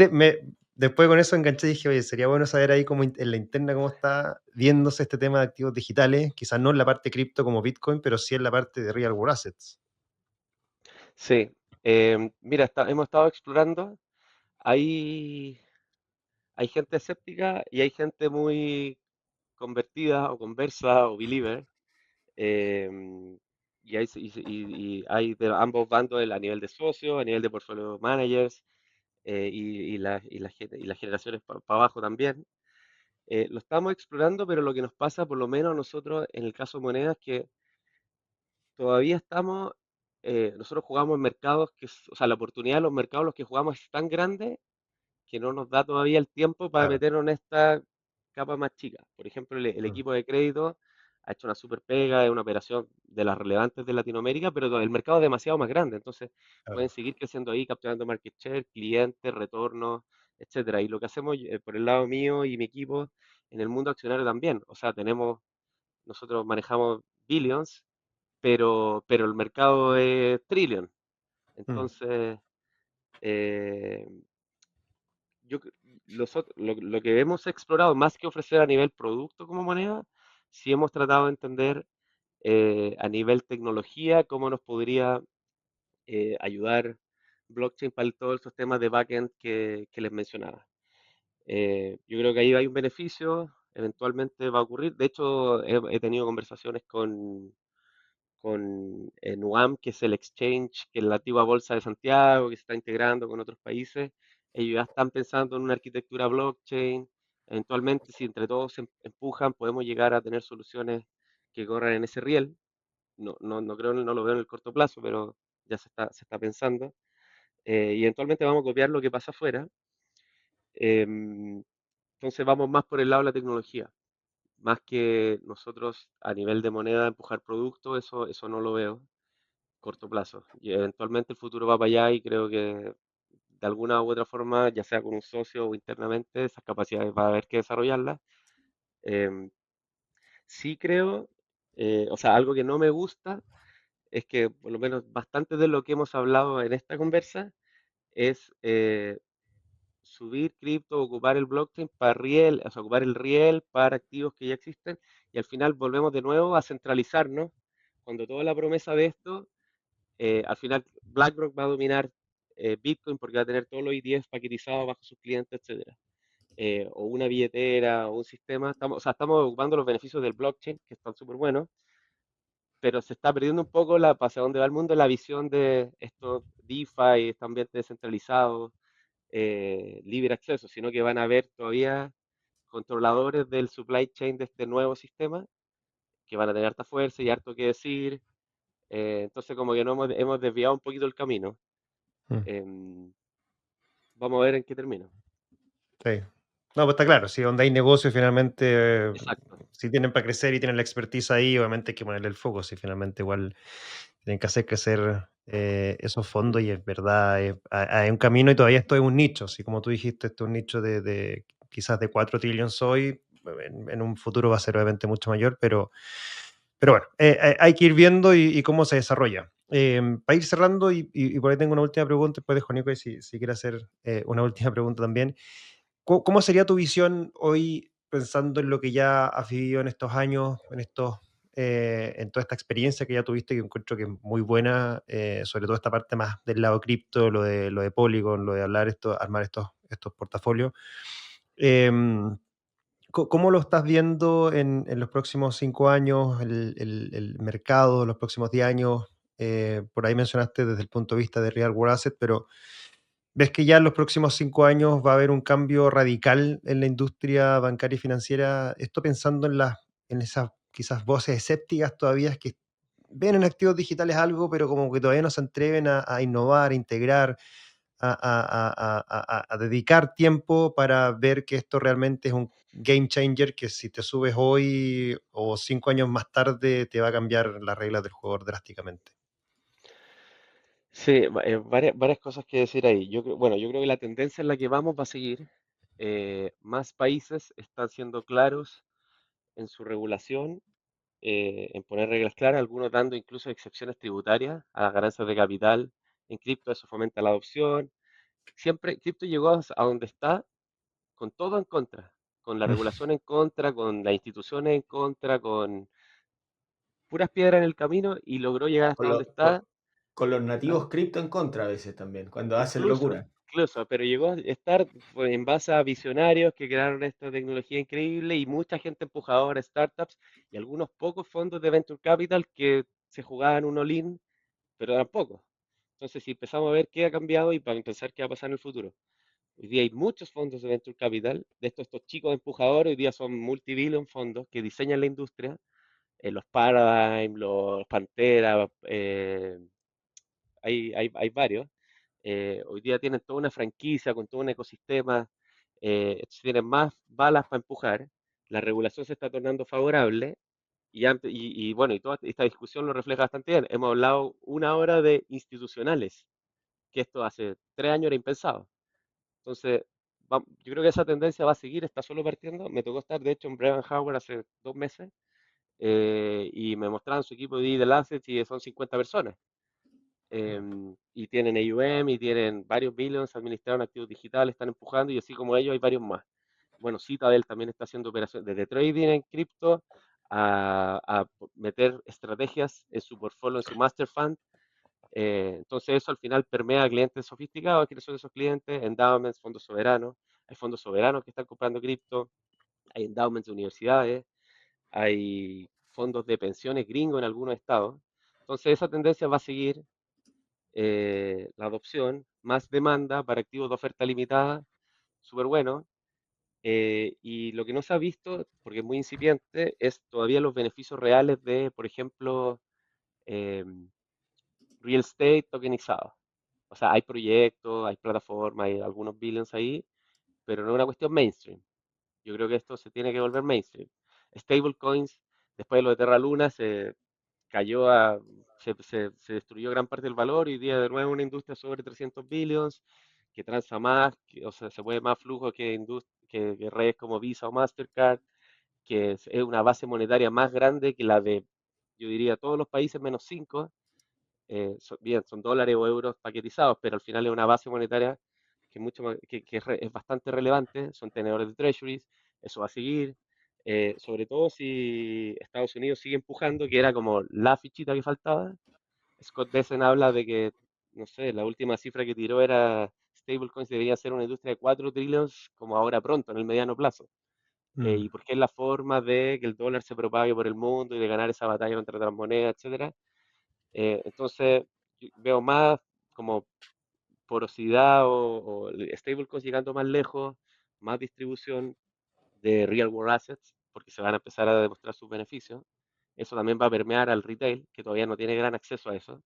Speaker 2: después con eso enganché y dije, oye, sería bueno saber ahí cómo en la interna cómo está viéndose este tema de activos digitales, quizás no en la parte cripto como Bitcoin, pero sí en la parte de real world assets.
Speaker 1: sí. Mira, hemos estado explorando. Hay, hay gente escéptica y hay gente muy convertida o conversa o believer. em, y hay de ambos bandos a nivel de socios, a nivel de portfolio managers, y las generaciones para abajo también. Lo estamos explorando, pero lo que nos pasa, por lo menos nosotros en el caso de monedas, que todavía nosotros jugamos en mercados o sea, la oportunidad de los mercados en los que jugamos es tan grande que no nos da todavía el tiempo para
Speaker 2: Claro.
Speaker 1: meternos en esta capa más chica. Por ejemplo, el
Speaker 2: Mm,
Speaker 1: equipo de crédito ha hecho una super pega, es una operación de las relevantes de Latinoamérica, pero el mercado es demasiado más grande, entonces pueden
Speaker 2: claro.
Speaker 1: seguir creciendo ahí, capturando market share, clientes, retornos, etcétera. Y lo que hacemos por el lado mío y mi equipo en el mundo accionario también, o sea, nosotros manejamos billions, pero el mercado es trillion.
Speaker 2: Mm.
Speaker 1: Entonces, eh, yo, lo que hemos explorado, más que ofrecer a nivel producto como moneda, sí hemos tratado de entender a nivel tecnología cómo nos podría ayudar blockchain para todos estos temas de backend que les mencionaba. Yo creo que ahí hay un beneficio, eventualmente va a ocurrir. De hecho, he tenido conversaciones con NUAM, que es el exchange, que es la antigua bolsa de Santiago, que se está integrando con otros países. Ellos ya están pensando en una arquitectura blockchain. Eventualmente, si entre todos se empujan, podemos llegar a tener soluciones que corran en ese riel. No creo, no lo veo en el corto plazo, pero ya se está pensando. Y eventualmente vamos a copiar lo que pasa afuera. Entonces vamos más por el lado de la tecnología. más que nosotros a nivel de moneda empujar producto, eso no lo veo corto plazo. Y eventualmente el futuro va para allá y creo que de alguna u otra forma, ya sea con un socio o internamente, esas capacidades va a haber que desarrollarlas. Em, sí creo, o sea, algo que no me gusta es que por lo menos bastante de lo que hemos hablado en esta conversa es subir cripto, ocupar el blockchain para riel, o sea, ocupar el riel para activos que ya existen y al final volvemos de nuevo a centralizarnos cuando toda la promesa de esto, al final BlackRock va a dominar Bitcoin porque va a tener todos los ETFs paquetizados bajo sus clientes, etcétera. O una billetera o un sistema, estamos, o sea, estamos ocupando los beneficios del blockchain, que están súper buenos, pero se está perdiendo un poco hacia dónde va el mundo, la visión de estos DeFi, este ambiente descentralizado, libre acceso, sino que van a haber todavía controladores del supply chain de este nuevo sistema que van a tener harta fuerza y harto que decir. Entonces, como que no hemos desviado un poquito el camino.
Speaker 2: Mm,
Speaker 1: Em, Vamos a ver en qué termina.
Speaker 2: sí. No, pues está claro, si donde hay negocio finalmente,
Speaker 1: Exacto.
Speaker 2: si tienen para crecer y tienen la expertise ahí, obviamente hay que ponerle el foco, si finalmente igual tienen que hacer crecer esos fondos y es verdad, hay un camino y todavía esto es un nicho, así como tú dijiste, esto es un nicho de quizás de 4 trillones hoy, en un futuro va a ser obviamente mucho mayor, pero bueno, hay que ir viendo y cómo se desarrolla. Para ir cerrando, y por ahí tengo una última pregunta, después dejo a Nico y si quiere hacer una última pregunta también. ¿Cómo sería tu visión hoy pensando en lo que ya has vivido en estos años, en toda esta experiencia que ya tuviste, que encuentro que es muy buena, sobre todo esta parte más del lado cripto, lo de Polygon, lo de armar estos portafolios? Em, ¿Cómo lo estás viendo en los próximos 5 años, el mercado, los próximos 10 años? Por ahí mencionaste desde el punto de vista de Real World Asset, pero ¿ves que ya en los próximos 5 años va a haber un cambio radical en la industria bancaria y financiera? Esto pensando en esas quizás voces escépticas todavía que ven en activos digitales algo, pero como que todavía no se atreven a innovar, a integrar, a dedicar tiempo para ver que esto realmente es un game changer que si te subes hoy o 5 años más tarde te va a cambiar las reglas del juego drásticamente.
Speaker 1: Sí, varias cosas que decir ahí. Bueno, yo creo que la tendencia en la que vamos va a seguir. Más países están siendo claros en su regulación, en poner reglas claras, algunos dando incluso excepciones tributarias a las ganancias de capital. En cripto eso fomenta la adopción. Siempre cripto llegó a donde está con todo en contra, con la regulación en contra, con las instituciones en contra, con puras piedras en el camino y logró llegar hasta
Speaker 3: Con,
Speaker 1: donde
Speaker 3: lo- con-
Speaker 1: está.
Speaker 3: con los
Speaker 1: ¿Ah?
Speaker 3: nativos cripto en contra a veces también, cuando hacen
Speaker 1: Incluso,
Speaker 3: locura.
Speaker 1: incluso, pero llegó a estar fue en base a visionarios que crearon esta tecnología increíble y mucha gente empujadora, startups y algunos pocos fondos de venture capital que se jugaban un all-in, pero eran pocos. Entonces, si empezamos a ver qué ha cambiado y para pensar qué va a pasar en el futuro. Hoy día hay muchos fondos de venture capital, de estos chicos empujadores, hoy día son multibillion fondos que diseñan la industria, los Paradigm, los Pantera, hay varios. Hoy día tienen toda una franquicia con todo un ecosistema, tienen más balas para empujar, la regulación se está tornando favorable y bueno, y toda esta discusión lo refleja bastante bien. Hemos hablado una hora de institucionales, que esto hace 3 años era impensado. Entonces, yo creo que esa tendencia va a seguir, está solo partiendo. Me tocó estar, de hecho, en Brevan Howard hace 2 meses y me mostraron su equipo de Digital Assets y son 50 personas. Y tienen AUM y tienen varios billions administrados en activos digitales, están empujando y así como ellos hay varios más. Bueno, Citadel también está haciendo operaciones desde trading en cripto a meter estrategias en su portfolio, en su master fund. Entonces eso al final permea a clientes sofisticados. ¿Quiénes son esos clientes? Endowments, fondos soberanos. Hay fondos soberanos que están comprando cripto, hay endowments de universidades, hay fondos de pensiones gringos en algunos estados. Entonces esa tendencia va a seguir, la adopción, más demanda para activos de oferta limitada, súper bueno. Y lo que no se ha visto, porque es muy incipiente, es todavía los beneficios reales de, por ejemplo, em, real estate tokenizado. O sea, hay proyectos, hay plataformas, hay algunos billions ahí, pero no es una cuestión mainstream. Yo creo que esto se tiene que volver mainstream. stablecoins, después de lo de Terra Luna, se destruyó gran parte del valor y hoy día de nuevo una industria sobre 300 billions, que transa más, o sea, se mueve más flujo que redes como Visa o Mastercard, que es una base monetaria más grande que la de, yo diría, todos los países menos cinco. Bien, son dólares o euros paquetizados, pero al final es una base monetaria que, es bastante relevante, son tenedores de treasuries, eso va a seguir, sobre todo si Estados Unidos sigue empujando, que era como la fichita que faltaba. Scott Bessent habla de que, no sé, la última cifra que tiró era stablecoins debería ser una industria de 4 trillions como ahora pronto, en el mediano plazo.
Speaker 2: Mm,
Speaker 1: Y porque es la forma de que el dólar se propague por el mundo y de ganar esa batalla contra otras monedas, etcétera. Entonces, yo veo más como porosidad o stablecoins llegando más lejos, más distribución de real world assets, porque se van a empezar a demostrar sus beneficios. Eso también va a permear al retail, que todavía no tiene gran acceso a eso.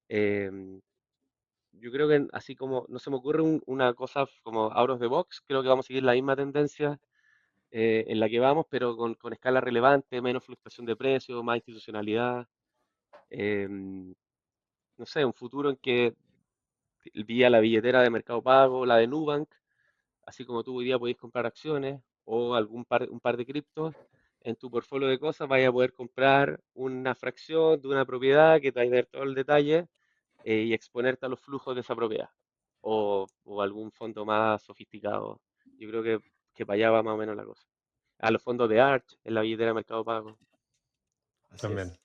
Speaker 1: Em, yo creo que así como no se me ocurre una cosa como out of the box, creo que vamos a seguir la misma tendencia en la que vamos, pero con escala relevante, menos fluctuación de precios, más institucionalidad. em, no sé, un futuro en que vía la billetera de Mercado Pago, la de Nubank, así como tú hoy día podéis comprar acciones o un par de criptos, en tu portfolio de cosas vaya a poder comprar una fracción de una propiedad que te va a dar todo el detalle y exponerte a los flujos de esa propiedad o algún fondo más sofisticado. Yo creo que para allá va más o menos la cosa. A los fondos de Arch en la billetera de Mercado Pago.
Speaker 3: Así
Speaker 2: también.
Speaker 3: es.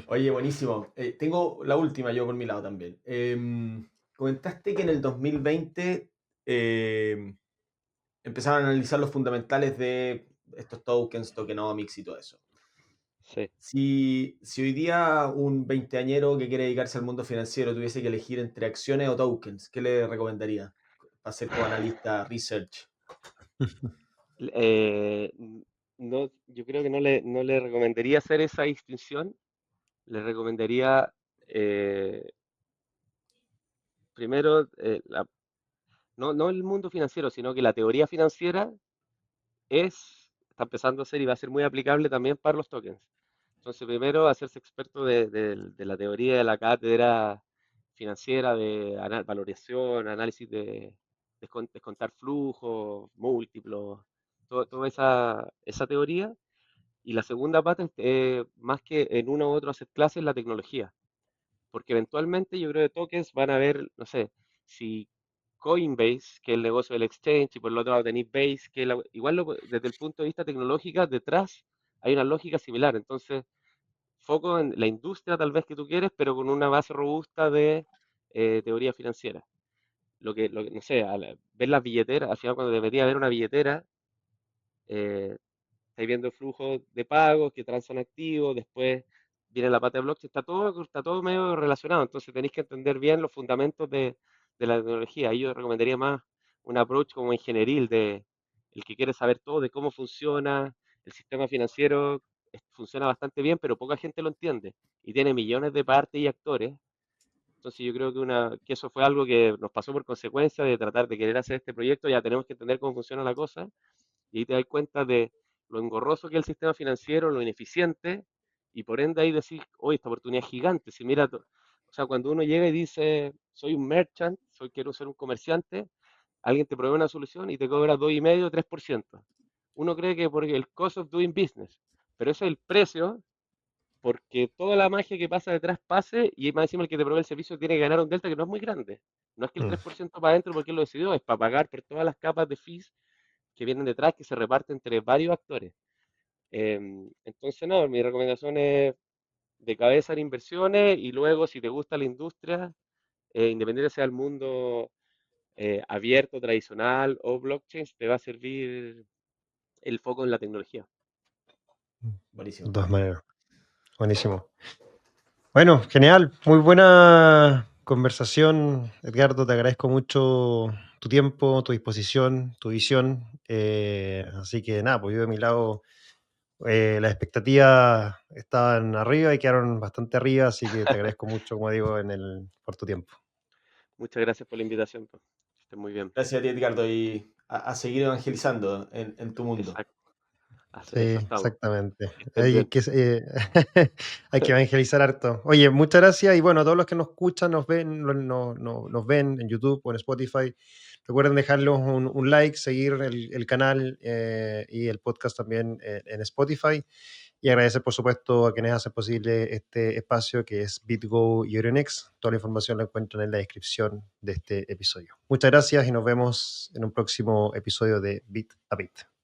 Speaker 3: Oye, buenísimo. Tengo la última yo por mi lado también. Comentaste que en el 2020 empezaron a analizar los fundamentales de estos tokens, tokenomics y todo eso.
Speaker 1: Sí.
Speaker 3: Si hoy día un veinteañero que quiere dedicarse al mundo financiero tuviese que elegir entre acciones o tokens, ¿qué le recomendaría para ser como analista research?
Speaker 1: Eh, no, yo creo que no le recomendaría hacer esa distinción. Le recomendaría eh, primero, no el mundo financiero, sino que la teoría financiera está empezando a ser y va a ser muy aplicable también para los tokens. Entonces, primero, hacerse experto de la teoría de la cátedra financiera, de valoración, análisis de descontar flujos, múltiplos, toda esa teoría. Y la segunda parte, más que en una u otra asset clase, es la tecnología. Porque eventualmente yo creo que tokens van a ver, no sé, si Coinbase, que es el negocio del exchange, y por el otro lado tenéis Base, igual desde el punto de vista tecnológico, detrás hay una lógica similar. Entonces, foco en la industria tal vez que tú quieres, pero con una base robusta de teoría financiera. No sé, ver las billeteras, al final cuando te metías a ver una billetera, eh, estáis viendo flujos de pagos que transan activos, después viene la pata de blockchain, está todo medio relacionado, entonces tenéis que entender bien los fundamentos de la tecnología. Ahí yo recomendaría más un approach como ingenieril, de el que quiere saber todo de cómo funciona el sistema financiero, funciona bastante bien, pero poca gente lo entiende y tiene millones de partes y actores. Entonces yo creo que eso fue algo que nos pasó por consecuencia de tratar de querer hacer este proyecto, ya tenemos que entender cómo funciona la cosa y ahí te das cuenta de lo engorroso que es el sistema financiero, lo ineficiente, y por ende ahí decís, oye, esta oportunidad es gigante. Si mira, o sea, cuando uno llega y dice, soy un merchant, quiero ser un comerciante, alguien te provee una solución y te cobra 2,5, 3%. Uno cree que porque el cost of doing business, pero ese es el precio porque toda la magia que pasa detrás pase y más encima el que te provee el servicio tiene que ganar un delta que no es muy grande. No es que el
Speaker 2: Mm,
Speaker 1: 3% para adentro porque él lo decidió, es para pagar por todas las capas de fees que vienen detrás, que se reparten entre varios actores. Entonces, no, mi recomendación es de cabeza en inversiones y luego, si te gusta la industria, independiente sea el mundo abierto, tradicional o blockchain, te va a servir el foco en la tecnología.
Speaker 2: de
Speaker 3: Buenísimo.
Speaker 2: todas maneras. Buenísimo. Bueno, genial. Muy buena conversación, Edgardo. Te agradezco mucho tu tiempo, tu disposición, tu visión. Así que nada, pues yo de mi lado, las expectativas estaban arriba y quedaron bastante arriba, así que te agradezco mucho, como digo, por tu tiempo.
Speaker 1: Muchas gracias por la invitación. Pues. Que estés muy bien.
Speaker 3: Gracias a ti, Edgardo, y a seguir evangelizando en tu mundo.
Speaker 1: Exacto. Hacer eso
Speaker 2: Sí,
Speaker 1: estamos.
Speaker 2: exactamente.
Speaker 1: Que estén
Speaker 2: Hay
Speaker 1: bien.
Speaker 2: que, hay que evangelizar harto. Oye, muchas gracias y bueno, a todos los que nos escuchan, nos ven, nos ven en YouTube o en Spotify, recuerden dejarnos un like, seguir el canal y el podcast también en Spotify y agradecer por supuesto a quienes hacen posible este espacio que es BitGo y Euronext. Toda la información la encuentran en la descripción de este episodio. Muchas gracias y nos vemos en un próximo episodio de Bit a Bit.